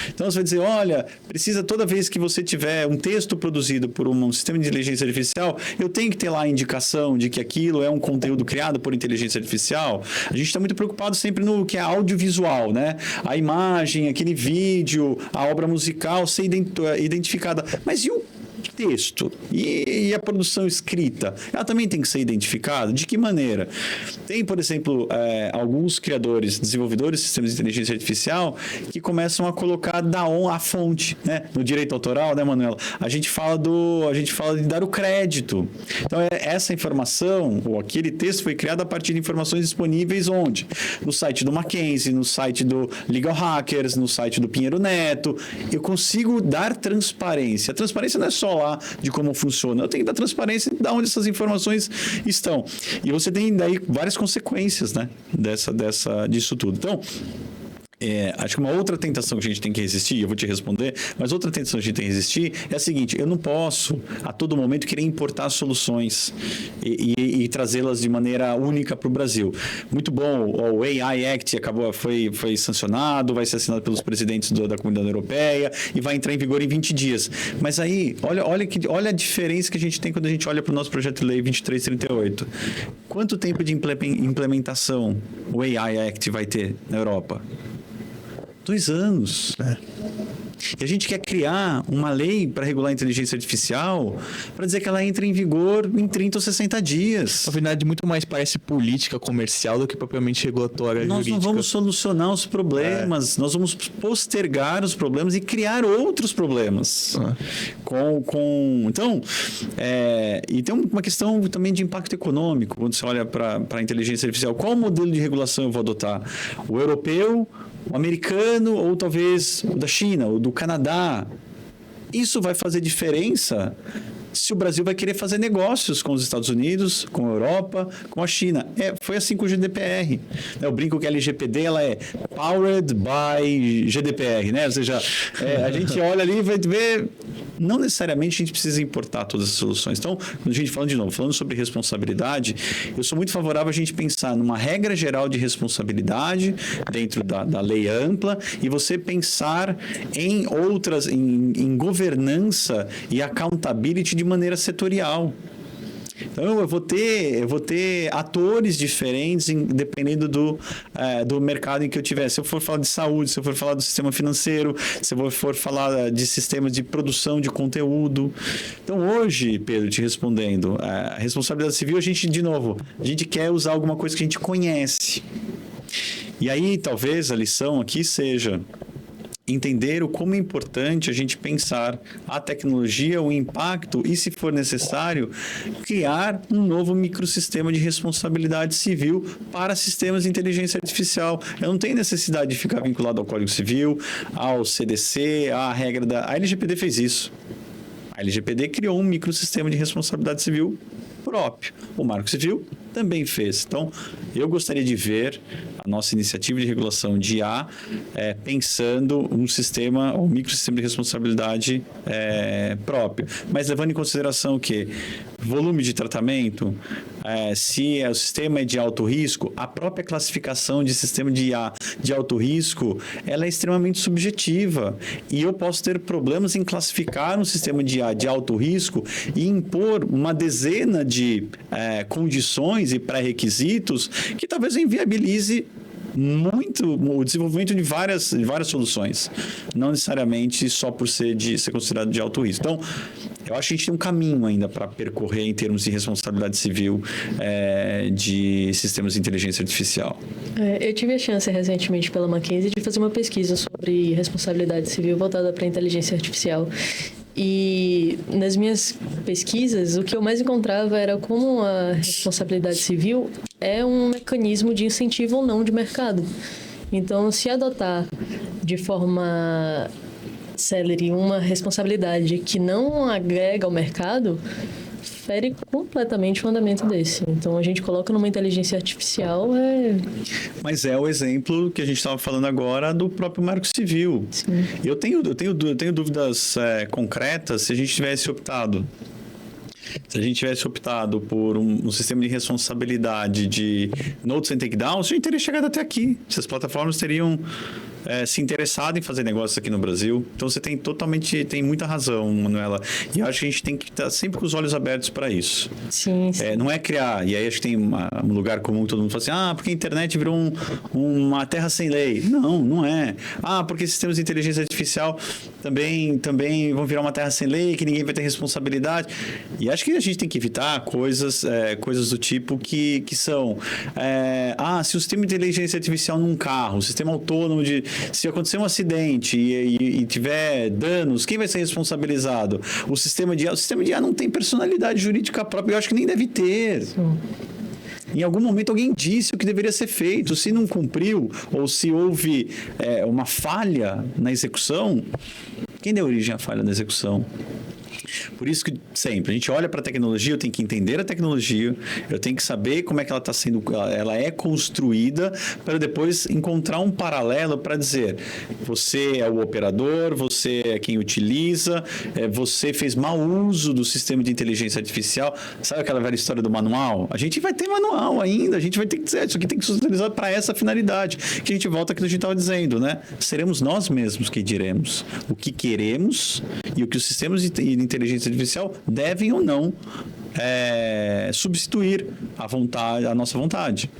Então você vai dizer, olha, precisa toda vez que você tiver um texto produzido por um sistema de inteligência artificial, eu tenho que ter lá a indicação de que aquilo é um conteúdo criado por inteligência artificial. A gente está muito preocupado sempre no que é audiovisual, né? A imagem, aquele vídeo, a obra musical ser identificada. Mas e o texto? E a produção escrita? Ela também tem que ser identificada? De que maneira? Tem, por exemplo, alguns criadores, desenvolvedores de sistemas de inteligência artificial que começam a colocar a fonte, né? No direito autoral, né, Manuela? A gente fala de dar o crédito. Então, essa informação, ou aquele texto foi criado a partir de informações disponíveis onde? No site do Mackenzie, no site do Legal Hackers, no site do Pinheiro Neto. Eu consigo dar transparência. A transparência não é só lá de como funciona. Eu tenho que dar transparência de onde essas informações estão. E você tem daí várias consequências, né, disso tudo. Então, acho que uma outra tentação que a gente tem que resistir, eu vou te responder, mas outra tentação que a gente tem que resistir é a seguinte: eu não posso a todo momento querer importar soluções e trazê-las de maneira única para o Brasil. Muito bom, o AI Act foi sancionado, vai ser assinado pelos presidentes da Comunidade Europeia e vai entrar em vigor em 20 dias. Mas aí, olha a diferença que a gente tem quando a gente olha para o nosso projeto de lei 2338. Quanto tempo de implementação o AI Act vai ter na Europa? 2 anos. E a gente quer criar uma lei para regular a inteligência artificial para dizer que ela entra em vigor em 30 ou 60 dias. Na verdade, muito mais parece política comercial do que propriamente regulatória jurídica. Nós não vamos solucionar os problemas, nós vamos postergar os problemas e criar outros problemas. Então, e tem uma questão também de impacto econômico, quando você olha para a inteligência artificial. Qual modelo de regulação eu vou adotar? O europeu, o americano ou talvez o da China, ou do Canadá? Isso vai fazer diferença se o Brasil vai querer fazer negócios com os Estados Unidos, com a Europa, com a China. Foi assim com o GDPR. Eu brinco que a LGPD ela é Powered by GDPR, né? Ou seja, a gente olha ali e vai ver... Não necessariamente a gente precisa importar todas as soluções. Então, quando a gente falando sobre responsabilidade, eu sou muito favorável a gente pensar numa regra geral de responsabilidade dentro da lei ampla e você pensar em outras, em governança e accountability de maneira setorial. Então, eu vou ter atores diferentes dependendo do mercado em que eu tiver. Se eu for falar de saúde, se eu for falar do sistema financeiro, se eu for falar de sistemas de produção de conteúdo. Então, hoje, Pedro, te respondendo, a responsabilidade civil, a gente quer usar alguma coisa que a gente conhece. E aí, talvez, a lição aqui seja entender o como é importante a gente pensar a tecnologia, o impacto e, se for necessário, criar um novo microsistema de responsabilidade civil para sistemas de inteligência artificial. Eu não tenho necessidade de ficar vinculado ao Código Civil, ao CDC, à regra da... A LGPD fez isso. A LGPD criou um microsistema de responsabilidade civil próprio. O Marco Civil também fez. Então, eu gostaria de ver a nossa iniciativa de regulação de IA pensando um microsistema de responsabilidade próprio. Mas levando em consideração que volume de tratamento, se o sistema é de alto risco, a própria classificação de sistema de IA de alto risco, ela é extremamente subjetiva. E eu posso ter problemas em classificar um sistema de IA de alto risco e impor uma dezena de condições e pré-requisitos que talvez inviabilize o desenvolvimento de várias soluções, não necessariamente só por ser considerado de alto risco. Então, eu acho que a gente tem um caminho ainda para percorrer em termos de responsabilidade civil de sistemas de inteligência artificial. Eu tive a chance recentemente pela Mackenzie de fazer uma pesquisa sobre responsabilidade civil voltada para a inteligência artificial. E nas minhas pesquisas, o que eu mais encontrava era como a responsabilidade civil é um mecanismo de incentivo ou não de mercado. Então, se adotar de forma célere uma responsabilidade que não agrega ao mercado, fere completamente o andamento desse. Então, a gente coloca numa inteligência artificial. Mas é o exemplo que a gente estava falando agora do próprio Marco Civil. Sim. Eu tenho dúvidas concretas se a gente tivesse optado. Se a gente tivesse optado por um sistema de responsabilidade de notes and takedowns, a gente teria chegado até aqui. Se as plataformas teriam se interessado em fazer negócios aqui no Brasil. Então, você tem muita razão, Manuela. E eu acho que a gente tem que estar sempre com os olhos abertos para isso. Sim. Não é criar, e aí acho que tem um lugar comum que todo mundo fala assim, porque a internet virou uma terra sem lei. Não é. Porque sistemas de inteligência artificial também vão virar uma terra sem lei, que ninguém vai ter responsabilidade. E acho que a gente tem que evitar coisas do tipo que são... se o sistema de inteligência artificial num carro, o sistema autônomo se acontecer um acidente e tiver danos, quem vai ser responsabilizado? O sistema de IA não tem personalidade jurídica própria, eu acho que nem deve ter. Sim. Em algum momento alguém disse o que deveria ser feito. Se não cumpriu, ou se houve uma falha na execução, quem deu origem à falha na execução? Por isso que sempre a gente olha para a tecnologia, eu tenho que entender a tecnologia, eu tenho que saber como é que ela é construída, para depois encontrar um paralelo para dizer, você é o operador, você é quem utiliza, você fez mau uso do sistema de inteligência artificial. Sabe aquela velha história do manual? A gente vai ter manual ainda, a gente vai ter que dizer, isso aqui tem que ser utilizado para essa finalidade, que a gente volta aqui no que a gente estava dizendo, né? Seremos nós mesmos que diremos o que queremos e o que os sistemas de inteligência artificial devem ou não substituir a nossa vontade.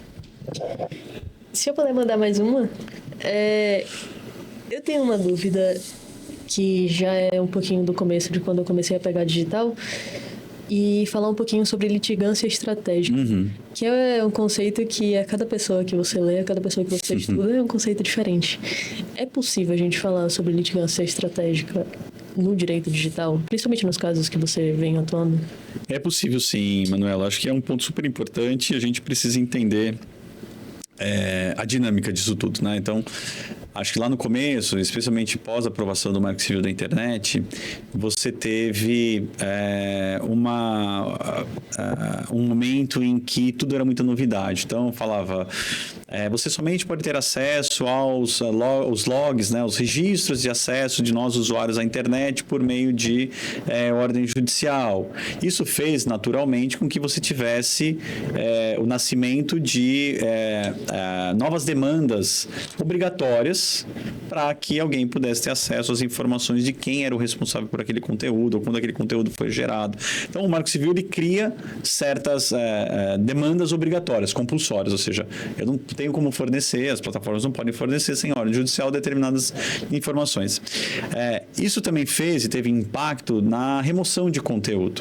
Se eu puder mandar mais uma, eu tenho uma dúvida que já é um pouquinho do começo de quando eu comecei a pegar digital e falar um pouquinho sobre litigância estratégica, que é um conceito que a cada pessoa que você lê, a cada pessoa que você estuda, é um conceito diferente. É possível a gente falar sobre litigância estratégica no direito digital, principalmente nos casos que você vem atuando? É possível sim, Manuela. Acho que é um ponto super importante e a gente precisa entender a dinâmica disso tudo, né? Então, acho que lá no começo, especialmente pós-aprovação do Marco Civil da Internet, você teve um momento em que tudo era muita novidade. Então, falava, você somente pode ter acesso aos logs, né, os registros de acesso de nós usuários à internet por meio de ordem judicial. Isso fez, naturalmente, com que você tivesse o nascimento de novas demandas obrigatórias para que alguém pudesse ter acesso às informações de quem era o responsável por aquele conteúdo ou quando aquele conteúdo foi gerado. Então, o Marco Civil ele cria certas demandas obrigatórias, compulsórias, ou seja, eu não tenho como fornecer, as plataformas não podem fornecer sem ordem judicial determinadas informações. Isso também fez e teve impacto na remoção de conteúdo.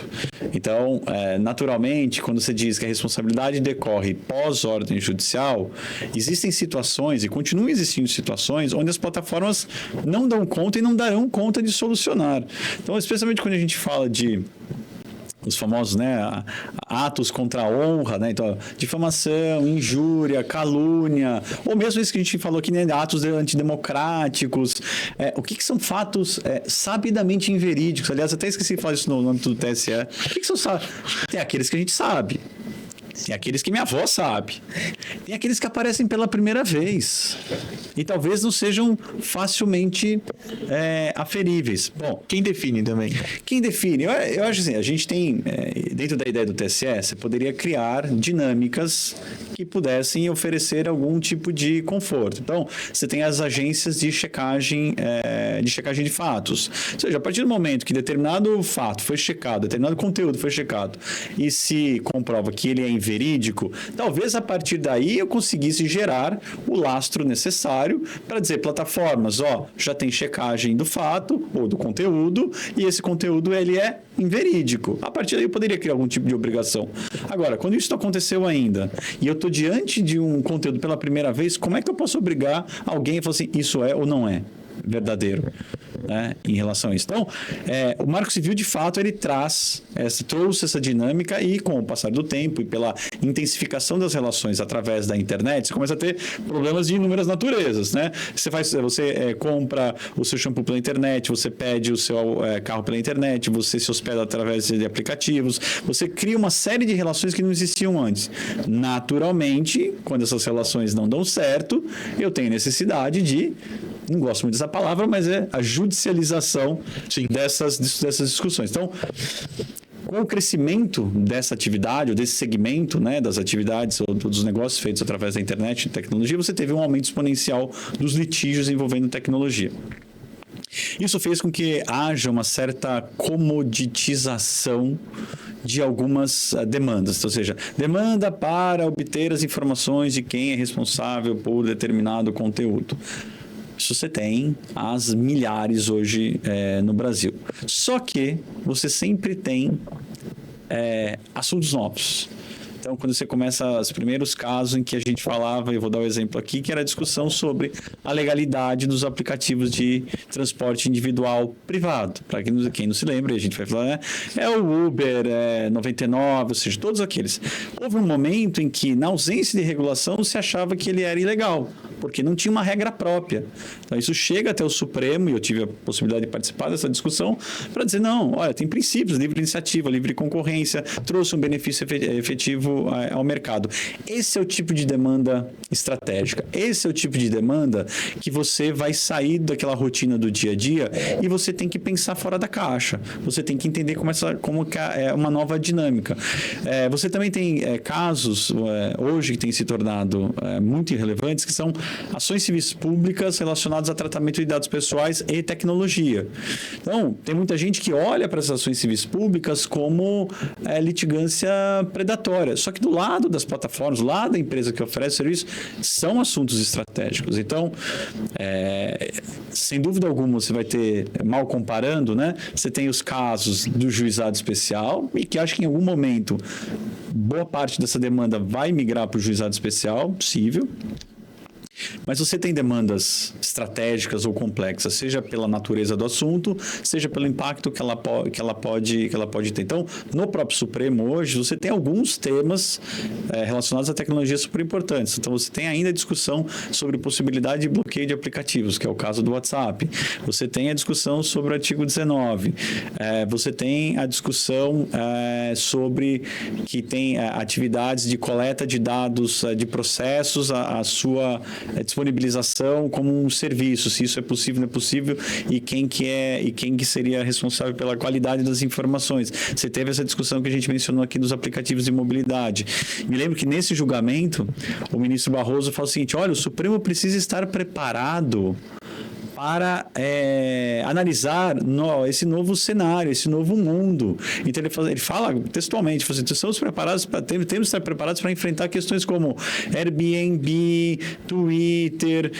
Então, naturalmente, quando você diz que a responsabilidade decorre pós-ordem judicial, existem situações, e continuam existindo situações, onde as plataformas não dão conta e não darão conta de solucionar. Então, especialmente quando a gente fala de os famosos, né, atos contra a honra, né, então, difamação, injúria, calúnia, ou mesmo isso que a gente falou aqui, né, atos antidemocráticos, o que são fatos sabidamente inverídicos? Aliás, até esqueci de falar isso no âmbito do TSE. O que são? Tem aqueles que a gente sabe. Tem aqueles que minha avó sabe. Tem aqueles que aparecem pela primeira vez. E talvez não sejam facilmente aferíveis. Bom, Quem define também? quem define? Eu acho assim, a gente tem, dentro da ideia do TSE, você poderia criar dinâmicas que pudessem oferecer algum tipo de conforto. Então, você tem as agências de checagem de fatos. Ou seja, a partir do momento que determinado fato foi checado, determinado conteúdo foi checado e se comprova que ele é inverídico, talvez a partir daí eu conseguisse gerar o lastro necessário para dizer plataformas, já tem checagem do fato ou do conteúdo e esse conteúdo ele é inverídico. A partir daí eu poderia criar algum tipo de obrigação. Agora, quando isso não aconteceu ainda e eu estou diante de um conteúdo pela primeira vez, como é que eu posso obrigar alguém a falar assim, isso é ou não é verdadeiro, né, em relação a isso? Então, o Marco Civil, de fato, ele trouxe essa dinâmica e, com o passar do tempo e pela intensificação das relações através da internet, você começa a ter problemas de inúmeras naturezas, né? Você compra o seu shampoo pela internet, você pede o seu carro pela internet, você se hospeda através de aplicativos, você cria uma série de relações que não existiam antes. Naturalmente, quando essas relações não dão certo, eu tenho necessidade de, não gosto muito dessa palavra, mas é a judicialização dessas discussões. Então, com o crescimento dessa atividade, ou desse segmento, né, das atividades ou dos negócios feitos através da internet e tecnologia, você teve um aumento exponencial dos litígios envolvendo tecnologia. Isso fez com que haja uma certa comoditização de algumas demandas, ou seja, demanda para obter as informações de quem é responsável por determinado conteúdo. Isso você tem às milhares hoje no Brasil. Só que você sempre tem assuntos novos. Então, quando você começa os primeiros casos em que a gente falava, eu vou dar um exemplo aqui, que era a discussão sobre a legalidade dos aplicativos de transporte individual privado. Para quem não se lembra, a gente vai falar, é o Uber, 99, ou seja, todos aqueles. Houve um momento em que, na ausência de regulação, se achava que ele era ilegal, porque não tinha uma regra própria. Então, isso chega até o Supremo, e eu tive a possibilidade de participar dessa discussão, para dizer, não, olha, tem princípios, livre iniciativa, livre concorrência, trouxe um benefício efetivo ao mercado. Esse é o tipo de demanda estratégica. Esse é o tipo de demanda que você vai sair daquela rotina do dia a dia e você tem que pensar fora da caixa. Você tem que entender como é uma nova dinâmica. Você também tem casos, hoje, que têm se tornado muito irrelevantes, que são ações civis públicas relacionadas a tratamento de dados pessoais e tecnologia. Então, tem muita gente que olha para essas ações civis públicas como litigância predatória. Só que do lado das plataformas, do lado da empresa que oferece serviço, são assuntos estratégicos. Então, sem dúvida alguma, você vai ter, mal comparando, né? Você tem os casos do juizado especial e que acho que em algum momento boa parte dessa demanda vai migrar para o juizado especial, possível. Mas você tem demandas estratégicas ou complexas, seja pela natureza do assunto, seja pelo impacto que ela pode ter. Então, no próprio Supremo hoje, você tem alguns temas relacionados à tecnologia super importantes. Então, você tem ainda a discussão sobre possibilidade de bloqueio de aplicativos, que é o caso do WhatsApp. Você tem a discussão sobre o artigo 19. Você tem a discussão sobre que tem atividades de coleta de dados de processos, a sua disponibilização como um serviço, se isso é possível, não é possível, e quem que seria responsável pela qualidade das informações. Você teve essa discussão que a gente mencionou aqui dos aplicativos de mobilidade. Me lembro que nesse julgamento, o ministro Barroso falou o seguinte, olha, o Supremo precisa estar preparado para analisar esse novo cenário, esse novo mundo. Então, ele fala textualmente, temos que estar preparados para enfrentar questões como Airbnb, Twitter,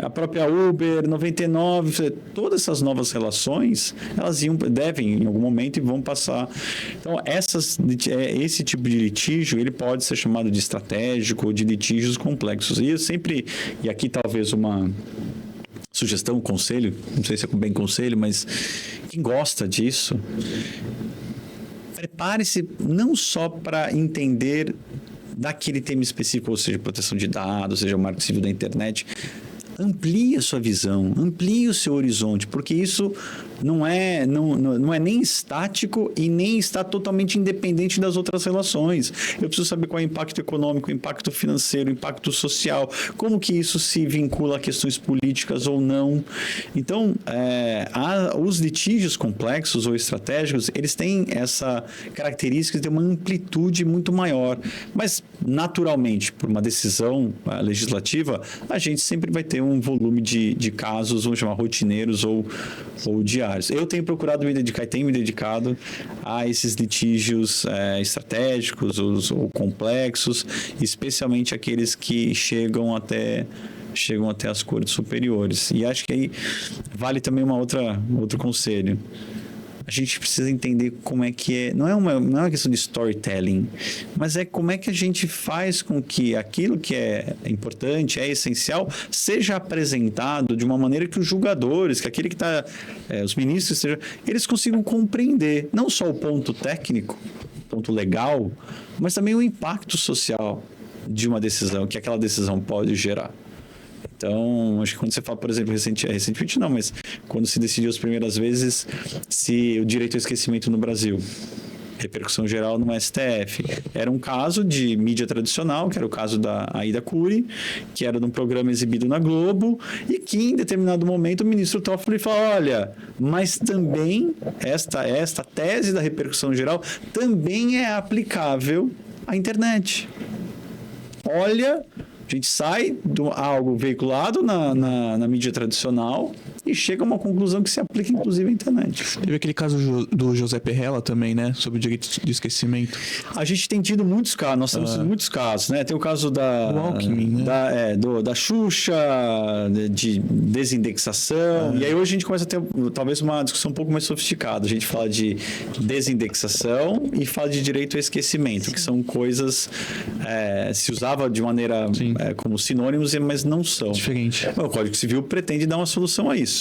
a própria Uber, 99, todas essas novas relações, elas devem, em algum momento, e vão passar. Então, esse tipo de litígio, ele pode ser chamado de estratégico ou de litígios complexos. E eu sempre... E aqui talvez uma sugestão, um conselho, não sei se é bem conselho, mas quem gosta disso, prepare-se não só para entender daquele tema específico, ou seja, proteção de dados, seja o Marco Civil da internet, amplie a sua visão, amplie o seu horizonte, porque isso não é nem estático e nem está totalmente independente das outras relações. Eu preciso saber qual é o impacto econômico, o impacto financeiro, o impacto social, como que isso se vincula a questões políticas ou não. Então, os litígios complexos ou estratégicos, eles têm essa característica de ter uma amplitude muito maior, mas naturalmente, por uma decisão legislativa, a gente sempre vai ter um volume de casos, vamos chamar rotineiros ou diários. Eu tenho procurado me dedicar e tenho me dedicado a esses litígios estratégicos ou complexos, especialmente aqueles que chegam até as cortes superiores. E acho que aí vale também outro conselho. A gente precisa entender como é que é. Não é uma questão de storytelling, mas é como é que a gente faz com que aquilo que é importante, é essencial, seja apresentado de uma maneira que os julgadores, que aquele que está, os ministros, eles consigam compreender não só o ponto técnico, o ponto legal, mas também o impacto social de uma decisão, que aquela decisão pode gerar. Então, acho que quando você fala, por exemplo, recentemente não, mas quando se decidiu as primeiras vezes se o direito ao esquecimento no Brasil, repercussão geral no STF, era um caso de mídia tradicional, que era o caso da Aida Cury, que era de um programa exibido na Globo, e que em determinado momento o ministro Toffoli falou, olha, mas também esta tese da repercussão geral também é aplicável à internet. Olha, a gente sai de algo veiculado na mídia tradicional e chega a uma conclusão que se aplica inclusive à internet. Teve aquele caso do José Perrella também, né? Sobre o direito de esquecimento. A gente tem tido muitos casos, nós temos tido muitos casos, né? Tem o caso do Alckmin, né? Da Xuxa, de desindexação. E aí hoje a gente começa a ter talvez uma discussão um pouco mais sofisticada. A gente fala de desindexação e fala de direito ao esquecimento, que são coisas se usava de maneira como sinônimos, mas não são. Diferente. O Código Civil pretende dar uma solução a isso.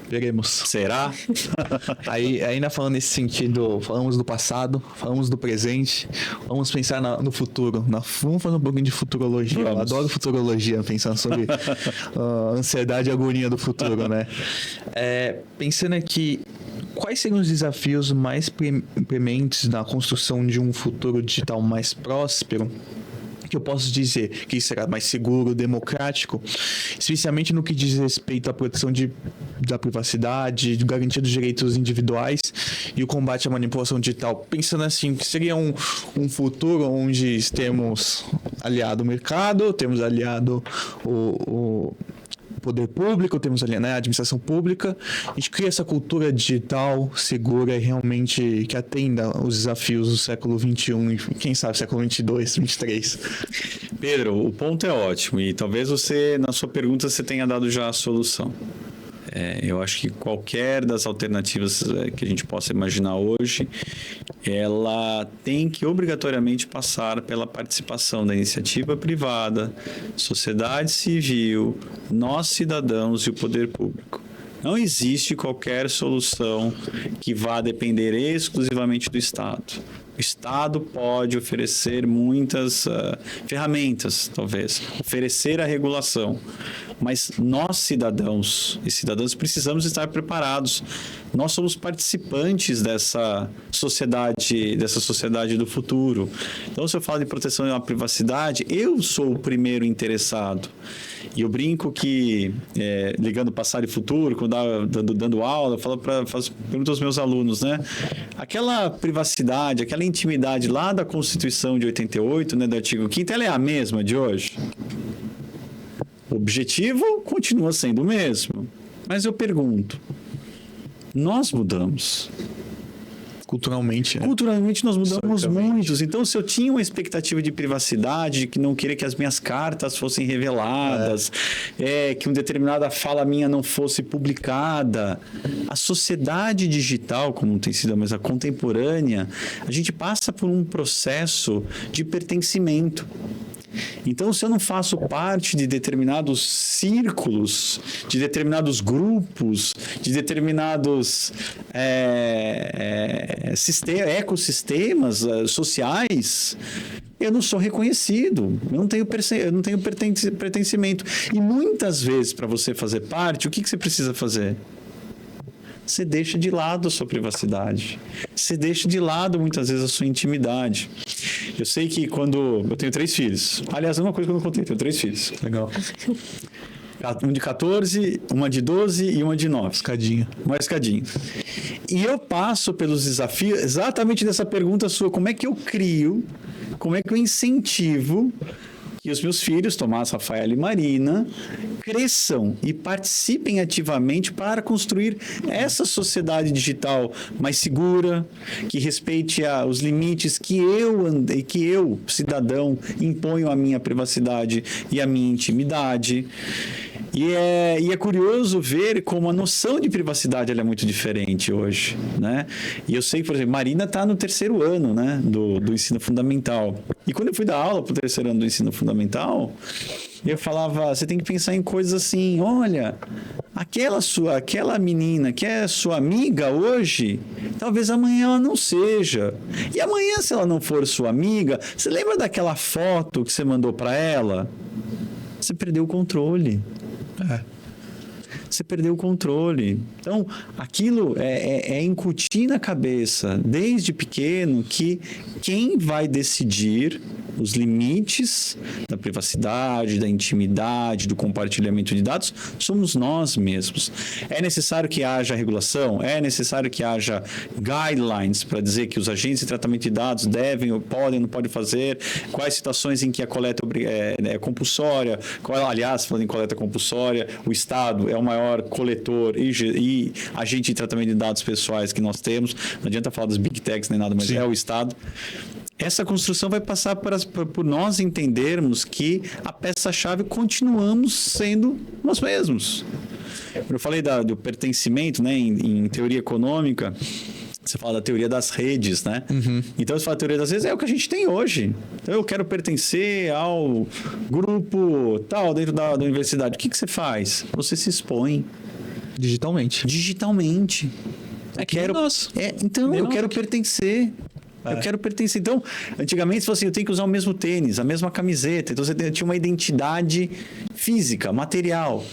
Veremos. Será? Aí, ainda falando nesse sentido, falamos do passado, falamos do presente, vamos pensar no futuro. Vamos fazer um pouquinho de futurologia. Eu adoro futurologia, pensando sobre a ansiedade e agonia do futuro, né? Pensando aqui, quais seriam os desafios mais prementes na construção de um futuro digital mais próspero? Que eu posso dizer que será mais seguro, democrático, especialmente no que diz respeito à proteção da privacidade, de garantia dos direitos individuais e o combate à manipulação digital. Pensando assim, que seria um futuro onde temos aliado o mercado, temos aliado o poder público, temos ali, né, a administração pública, a gente cria essa cultura digital segura e realmente que atenda os desafios do século XXI e quem sabe século XXII, XXIII. Pedro, o ponto é ótimo e talvez na sua pergunta você tenha dado já a solução. Eu acho que qualquer das alternativas que a gente possa imaginar hoje, ela tem que obrigatoriamente passar pela participação da iniciativa privada, sociedade civil, nós cidadãos e o poder público. Não existe qualquer solução que vá depender exclusivamente do Estado. O Estado pode oferecer muitas ferramentas, talvez, oferecer a regulação, mas nós, cidadãos e cidadãs, precisamos estar preparados. Nós somos participantes dessa sociedade do futuro. Então, se eu falo de proteção à privacidade, eu sou o primeiro interessado. E eu brinco que, ligando passado e futuro, quando dando aula, eu pergunto aos meus alunos, né? Aquela privacidade, aquela intimidade lá da Constituição de 88, né, do artigo 5º, ela é a mesma de hoje? O objetivo continua sendo o mesmo. Mas eu pergunto, nós mudamos? Culturalmente, né? Culturalmente nós mudamos muitos. Então, se eu tinha uma expectativa de privacidade, de que não queria que as minhas cartas fossem reveladas, que uma determinada fala minha não fosse publicada, a sociedade digital, como tem sido a contemporânea, a gente passa por um processo de pertencimento. Então, se eu não faço parte de determinados círculos, de determinados grupos, de determinados ecossistemas sociais, eu não sou reconhecido, eu não tenho pertencimento. E muitas vezes, para você fazer parte, o que você precisa fazer? Você deixa de lado a sua privacidade. Você deixa de lado, muitas vezes, a sua intimidade. Eu sei que quando... Eu tenho 3 filhos. Aliás, é uma coisa que eu não contei. Eu tenho 3 filhos. Legal. Um de 14, uma de 12 e uma de 9. Escadinha. Uma escadinha. E eu passo pelos desafios exatamente dessa pergunta sua. Como é que eu crio, como é que eu incentivo que os meus filhos, Tomás, Rafael e Marina, cresçam e participem ativamente para construir essa sociedade digital mais segura, que respeite os limites que eu, cidadão, imponho à minha privacidade e à minha intimidade. E é curioso ver como a noção de privacidade ela é muito diferente hoje, né? E eu sei que, por exemplo, Marina está no 3º ano, né, do ensino fundamental. E quando eu fui dar aula para o 3º ano do ensino fundamental, eu falava, você tem que pensar em coisas assim, olha, aquela menina que é sua amiga hoje, talvez amanhã ela não seja. E amanhã, se ela não for sua amiga, você lembra daquela foto que você mandou para ela? Você perdeu o controle. Você perdeu o controle. Então, aquilo é incutir na cabeça, desde pequeno, que quem vai decidir os limites da privacidade, da intimidade, do compartilhamento de dados, somos nós mesmos. É necessário que haja regulação, é necessário que haja guidelines para dizer que os agentes de tratamento de dados devem, ou podem, não podem fazer, quais situações em que a coleta é compulsória, aliás, falando em coleta compulsória, o Estado é o maior coletor e agente de tratamento de dados pessoais que nós temos, não adianta falar dos Big Techs nem nada, mas é o Estado. Essa construção vai passar por nós entendermos que a peça-chave continuamos sendo nós mesmos. Eu falei do pertencimento, né, em teoria econômica, você fala da teoria das redes, né? Uhum. Então, você fala da teoria das redes, é o que a gente tem hoje. Então, eu quero pertencer ao grupo tal dentro da universidade. O que você faz? Você se expõe. Digitalmente. Eu quero pertencer. Eu quero pertencer. Então, antigamente, você falou assim, eu tenho que usar o mesmo tênis, a mesma camiseta. Então, você tinha uma identidade física, material.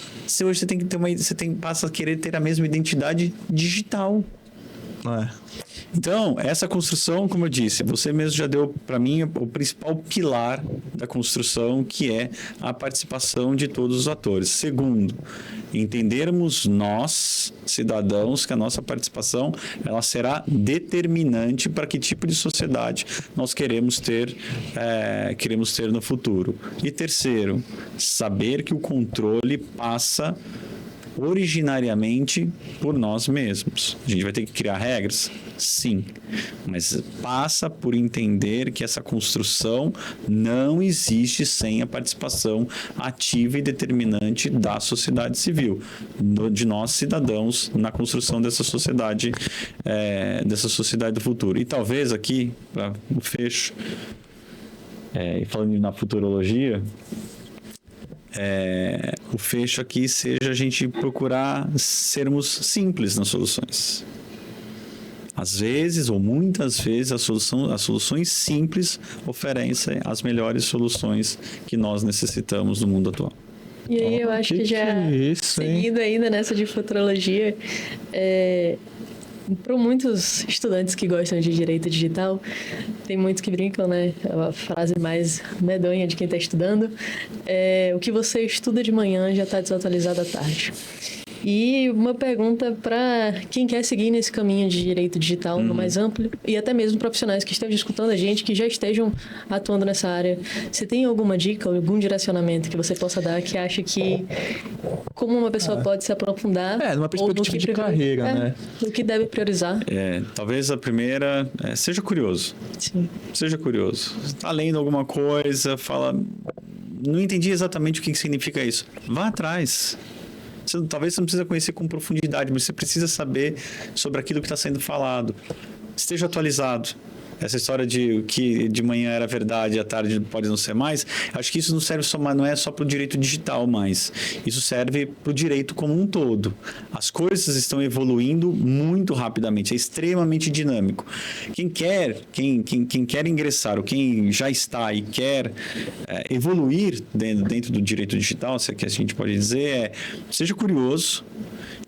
Hoje você tem que passa a querer ter a mesma identidade digital. Então, essa construção, como eu disse, você mesmo já deu para mim o principal pilar da construção, que é a participação de todos os atores. Segundo, entendermos nós, cidadãos, que a nossa participação ela será determinante para que tipo de sociedade nós queremos ter no futuro. E terceiro, saber que o controle passa originariamente por nós mesmos. A gente vai ter que criar regras? Sim, mas passa por entender que essa construção não existe sem a participação ativa e determinante da sociedade civil, de nós cidadãos na construção dessa sociedade do futuro. E talvez aqui, para o fecho, falando na futurologia, o fecho aqui seja a gente procurar sermos simples nas soluções. Às vezes, ou muitas vezes, as soluções simples oferecem as melhores soluções que nós necessitamos no mundo atual. E aí eu acho que já, seguindo ainda nessa de futurologia, para muitos estudantes que gostam de direito digital, tem muitos que brincam, né? A frase mais medonha de quem está estudando o que você estuda de manhã já está desatualizado à tarde. E uma pergunta para quem quer seguir nesse caminho de direito digital no mais amplo, e até mesmo profissionais que estejam escutando a gente, que já estejam atuando nessa área. Você tem alguma dica, algum direcionamento que você possa dar que acha que como uma pessoa pode se aprofundar? Numa perspectiva de carreira, né? O que deve priorizar? Talvez a primeira seja curioso. Sim. Seja curioso. Está lendo alguma coisa, fala... Não entendi exatamente o que significa isso. Vá atrás. Talvez você não precisa conhecer com profundidade, mas você precisa saber sobre aquilo que está sendo falado. Esteja atualizado. essa história de que de manhã era verdade, à tarde pode não ser mais, acho que isso não serve só, não é só para o direito digital mais. Isso serve para o direito como um todo. As coisas estão evoluindo muito rapidamente, é extremamente dinâmico. Quem quer ingressar, ou quem já está e quer evoluir dentro do direito digital, se é que a gente pode dizer, seja curioso,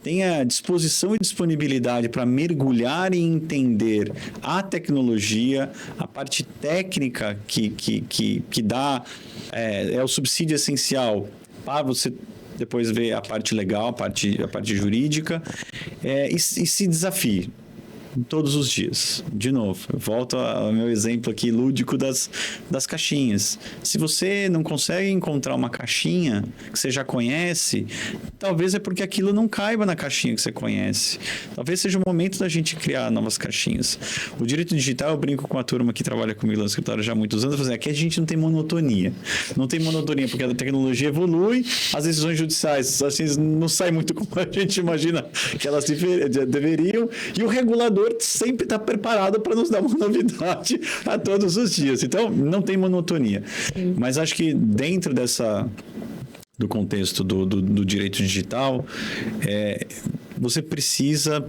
tenha disposição e disponibilidade para mergulhar e entender a tecnologia, a parte técnica que dá, é o subsídio essencial para você depois ver a parte legal, a parte jurídica, e se desafie todos os dias. De novo, eu volto ao meu exemplo aqui lúdico das caixinhas. Se você não consegue encontrar uma caixinha que você já conhece, talvez é porque aquilo não caiba na caixinha que você conhece. Talvez seja o momento da gente criar novas caixinhas. O direito digital, eu brinco com a turma que trabalha comigo no escritório já há muitos anos, falando, aqui a gente não tem monotonia. Não tem monotonia porque a tecnologia evolui, as decisões judiciais assim, não saem muito como a gente imagina que elas deveriam, e o regulador sempre está preparado para nos dar uma novidade a todos os dias. Então, não tem monotonia. Sim. Mas acho que dentro do contexto do direito digital, você precisa,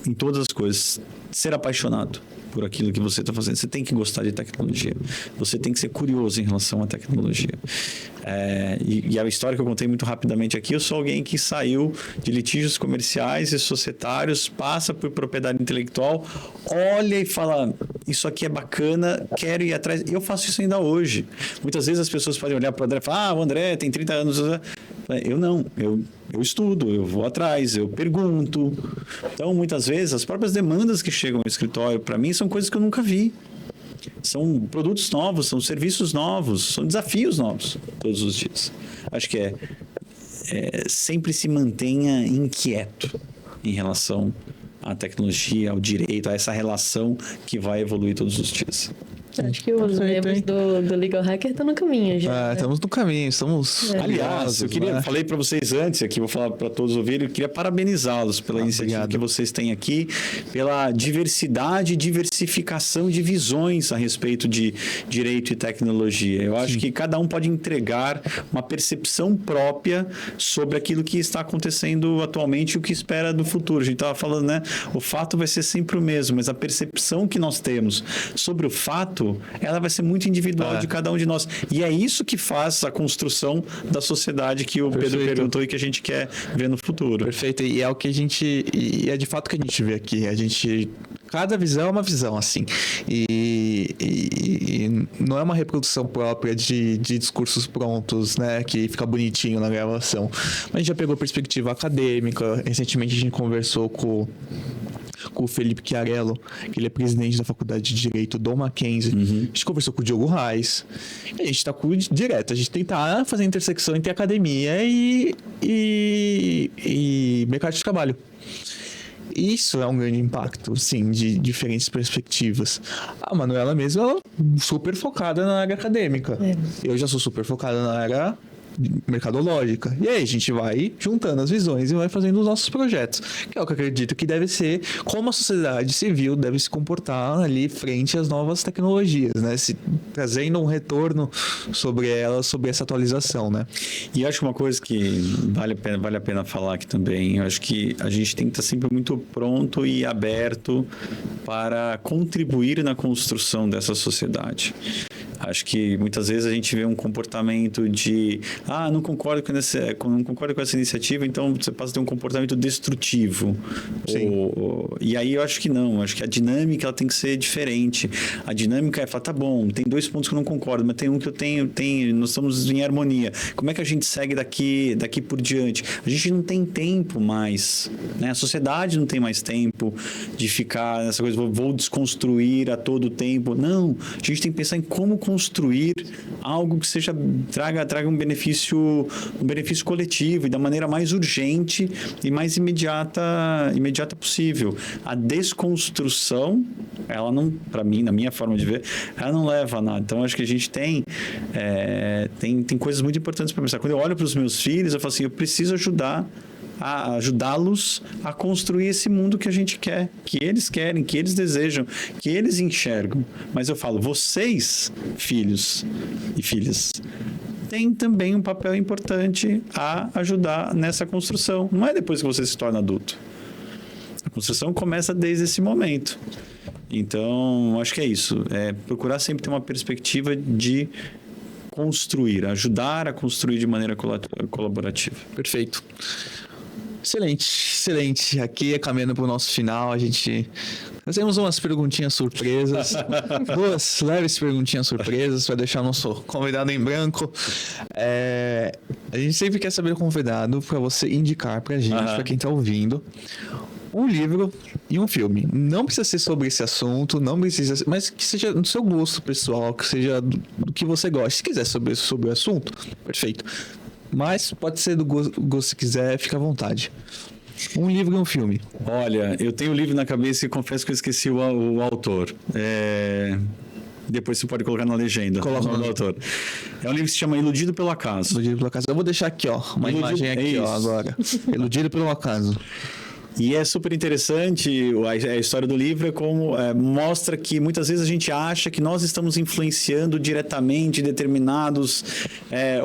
em todas as coisas, ser apaixonado por aquilo que você está fazendo. Você tem que gostar de tecnologia. Você tem que ser curioso em relação à tecnologia. E a história que eu contei muito rapidamente aqui, eu sou alguém que saiu de litígios comerciais e societários, passa por propriedade intelectual, olha e fala, isso aqui é bacana, quero ir atrás. E eu faço isso ainda hoje. Muitas vezes as pessoas podem olhar para o André e falar, o André tem 30 anos. Eu não, eu estudo, eu vou atrás, eu pergunto. Então, muitas vezes, as próprias demandas que chegam ao escritório, para mim, são coisas que eu nunca vi. São produtos novos, são serviços novos, são desafios novos todos os dias. Acho que sempre se mantenha inquieto em relação à tecnologia, ao direito, a essa relação que vai evoluir todos os dias. Acho que os membros do Legal Hacker estão no caminho já. Estamos no caminho, estamos... Aliás, eu falei para vocês antes aqui, vou falar para todos ouvirem, eu queria parabenizá-los pela iniciativa que vocês têm aqui, pela diversidade e diversificação de visões a respeito de direito e tecnologia. Eu acho que cada um pode entregar uma percepção própria sobre aquilo que está acontecendo atualmente e o que espera do futuro. A gente estava falando, né? O fato vai ser sempre o mesmo, mas a percepção que nós temos sobre o fato, ela vai ser muito individual de cada um de nós. E é isso que faz a construção da sociedade que o Pedro perguntou e que a gente quer ver no futuro. Perfeito. E é o que a gente... E é de fato que a gente vê aqui. Cada visão é uma visão, assim. E não é uma reprodução própria de discursos prontos, né? Que fica bonitinho na gravação. Mas a gente já pegou perspectiva acadêmica. Recentemente a gente conversou com o Felipe Chiarello, que ele é presidente da Faculdade de Direito do Mackenzie. A gente conversou com o Diogo Reis. E a gente está direto. A gente tenta fazer a intersecção entre academia e mercado de trabalho. Isso é um grande impacto, sim, de diferentes perspectivas. A Manuela mesmo, ela é super focada na área acadêmica. Eu já sou super focada na área mercadológica. E aí a gente vai juntando as visões e vai fazendo os nossos projetos, que é o que eu acredito que deve ser como a sociedade civil deve se comportar ali frente às novas tecnologias, né? Trazendo um retorno sobre elas, sobre essa atualização, né? E acho que uma coisa que vale a pena falar aqui também, eu acho que a gente tem que estar sempre muito pronto e aberto para contribuir na construção dessa sociedade. Acho que muitas vezes a gente vê um comportamento de não concordo com essa iniciativa, então você passa a ter um comportamento destrutivo. E aí eu acho que não, acho que a dinâmica ela tem que ser diferente. A dinâmica é falar, tá bom, tem 2 pontos que eu não concordo, mas tem um que eu tenho, nós estamos em harmonia. Como é que a gente segue daqui por diante? A gente não tem tempo mais, né? A sociedade não tem mais tempo de ficar nessa coisa, vou desconstruir a todo tempo. Não, a gente tem que pensar em como construir algo que traga um benefício coletivo e da maneira mais urgente e mais imediata possível. A desconstrução, ela não, para mim, na minha forma de ver, ela não leva a nada. Então, acho que a gente tem coisas muito importantes para pensar. Quando eu olho para os meus filhos, eu falo assim, eu preciso ajudar a ajudá-los a construir esse mundo que a gente quer, que eles querem, que eles desejam, que eles enxergam. Mas eu falo, vocês, filhos e filhas, têm também um papel importante a ajudar nessa construção. Não é depois que você se torna adulto. A construção começa desde esse momento. Então, acho que é isso. É procurar sempre ter uma perspectiva de construir, ajudar a construir de maneira colaborativa. Perfeito. Excelente, excelente. Aqui, caminhando para o nosso final, nós temos umas perguntinhas surpresas. Duas leves perguntinhas surpresas para deixar nosso convidado em branco. A gente sempre quer saber do convidado para você indicar para a gente, para quem está ouvindo, um livro e um filme. Não precisa ser sobre esse assunto, não precisa, mas que seja do seu gosto pessoal, que seja do que você gosta. Se quiser sobre o assunto, perfeito. Mas pode ser do gosto se quiser, fica à vontade. Um livro e um filme. Olha, eu tenho o livro na cabeça e confesso que eu esqueci o autor. Depois você pode colocar na legenda. Coloca o autor. É um livro que se chama Iludido pelo Acaso. Iludido pelo Acaso. Eu vou deixar aqui, ó, uma imagem aqui, ó, agora. Iludido pelo Acaso. E é super interessante a história do livro, é como mostra que muitas vezes a gente acha que nós estamos influenciando diretamente determinadas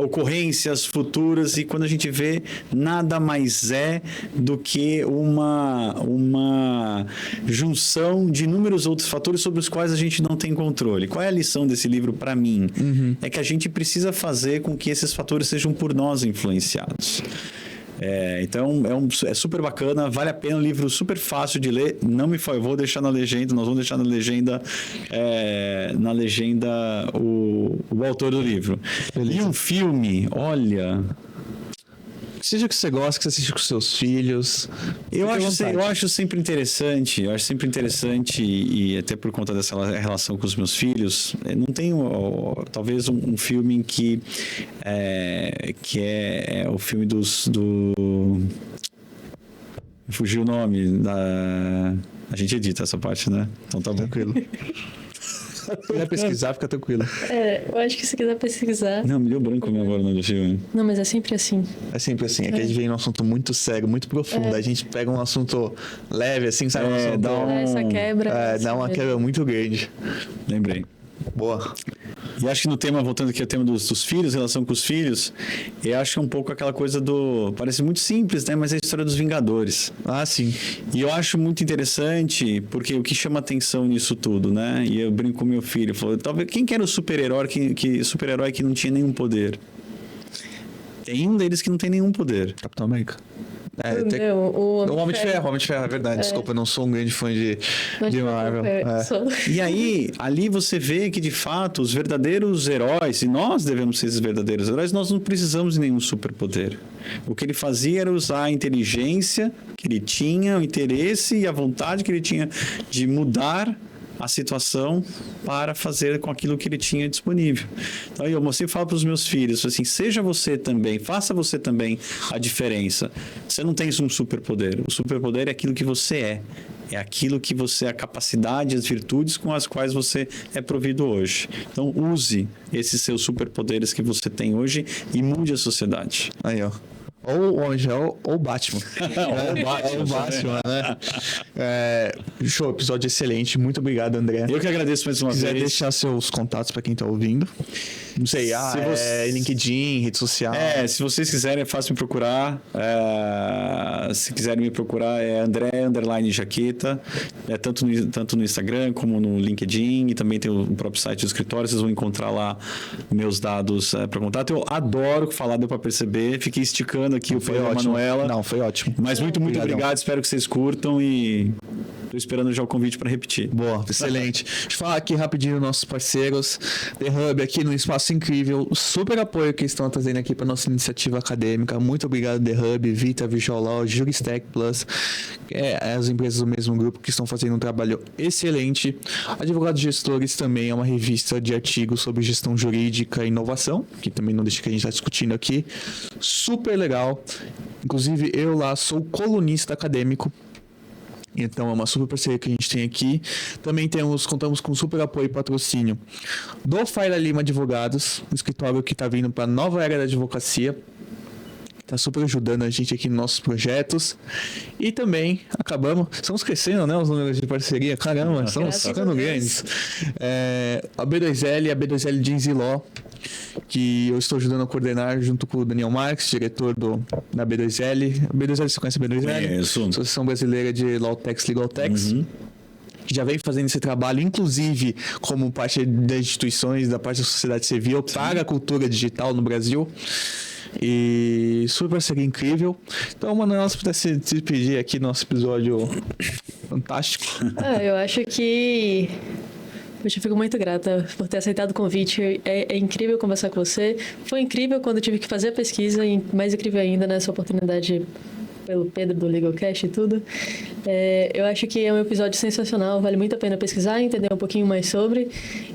ocorrências futuras, e quando a gente vê, nada mais é do que uma junção de inúmeros outros fatores sobre os quais a gente não tem controle. Qual é a lição desse livro para mim? É que a gente precisa fazer com que esses fatores sejam por nós influenciados. Então é super bacana, vale a pena, um livro super fácil de ler. Não me fale, eu vou deixar na legenda, nós vamos deixar na legenda o autor do livro. Beleza. E um filme, olha, seja o que você gosta, que você assiste com seus filhos. Eu acho sempre interessante, e até por conta dessa relação com os meus filhos, não tenho talvez um filme em que é o filme fugiu o nome a gente edita essa parte, né? Então tá bom. Tranquilo. Se quiser pesquisar, fica tranquilo. Eu acho que se quiser pesquisar... Não, me deu branco mesmo agora no filme. Não, mas é sempre assim. É sempre assim. É que a gente vem num assunto muito sério, muito profundo. A gente pega um assunto leve, assim, sabe? Essa quebra. Dá uma quebra muito grande. Lembrei. Boa. E acho que no tema, voltando aqui ao tema dos filhos, relação com os filhos, eu acho que é um pouco aquela coisa parece muito simples, né? Mas é a história dos Vingadores. Ah, sim. E eu acho muito interessante, porque o que chama atenção nisso tudo, né? E eu brinco com meu filho, falo, talvez, quem que era o super-herói que não tinha nenhum poder? Tem um deles que não tem nenhum poder. Capitão América. O Homem de Ferro, é verdade. Desculpa, eu não sou um grande fã de Marvel. E aí, ali você vê que, de fato, os verdadeiros heróis, e nós devemos ser esses verdadeiros heróis, nós não precisamos de nenhum superpoder. O que ele fazia era usar a inteligência que ele tinha, o interesse e a vontade que ele tinha de mudar a situação para fazer com aquilo que ele tinha disponível. Então, eu sempre falo para os meus filhos, assim, seja você também, faça você também a diferença. Você não tem um superpoder. O superpoder é aquilo que você é. É aquilo que você, a capacidade, as virtudes com as quais você é provido hoje. Então, use esses seus superpoderes que você tem hoje e mude a sociedade. Aí, ó. Ou o Homem de Ferro ou o Batman. Ou o Batman, né? Show, episódio excelente. Muito obrigado, André. Eu que agradeço mais uma vez. Se quiser deixar seus contatos para quem está ouvindo. Não sei, LinkedIn, rede social. Se vocês quiserem, é fácil me procurar. Se quiserem me procurar, é André_Jaqueta. Tanto no Instagram como no LinkedIn. E também tem o próprio site do escritório. Vocês vão encontrar lá meus dados para contato. Eu adoro falar, deu para perceber. Fiquei esticando aqui o Pedro Manuela. Não, foi ótimo. Mas muito obrigado. Espero que vocês curtam e estou esperando já o convite para repetir. Boa, excelente. Deixa eu falar aqui rapidinho nossos parceiros. The Hub aqui no Espaço Incrível. Super apoio que estão trazendo aqui para nossa iniciativa acadêmica. Muito obrigado, The Hub, Vita, Visual Law, Juristec Plus. As empresas do mesmo grupo que estão fazendo um trabalho excelente. Advogados Gestores também é uma revista de artigos sobre gestão jurídica e inovação, que também não deixa que a gente está discutindo aqui. Super legal. Inclusive, eu lá sou colunista acadêmico. Então, é uma super parceria que a gente tem aqui. Também contamos com super apoio e patrocínio do Faila Lima Advogados, um escritório que está vindo para a nova era da advocacia. tá super ajudando a gente aqui nos nossos projetos. E também estamos crescendo, né, os números de parceria, caramba, estamos ficando grandes. A B2L Jeans Law, que eu estou ajudando a coordenar junto com o Daniel Marques, diretor da B2L. B2L, você conhece a B2L? Isso. Associação Brasileira de Lawtex, Legaltex. Que já vem fazendo esse trabalho, inclusive como parte das instituições, da parte da sociedade civil, para a cultura digital no Brasil. E super parceria incrível. Então, Manuela, se pudesse se despedir aqui no nosso episódio fantástico. Eu acho que... Poxa, eu fico muito grata por ter aceitado o convite. É incrível conversar com você. Foi incrível quando eu tive que fazer a pesquisa e mais incrível ainda nessa oportunidade pelo Pedro do LegalCast e tudo. Eu acho que é um episódio sensacional, vale muito a pena pesquisar, entender um pouquinho mais sobre.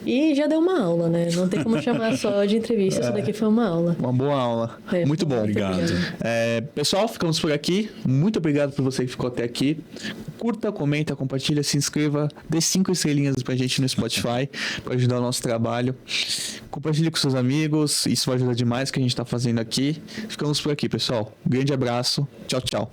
E já deu uma aula, né? Não tem como chamar só de entrevista, isso daqui foi uma aula. Uma boa aula. Muito bom. Obrigado. Pessoal, ficamos por aqui. Muito obrigado por você que ficou até aqui. Curta, comenta, compartilha, se inscreva, dê 5 estrelinhas pra gente no Spotify para ajudar o nosso trabalho. Compartilhe com seus amigos, isso vai ajudar demais o que a gente tá fazendo aqui. Ficamos por aqui, pessoal. Grande abraço. Tchau, tchau.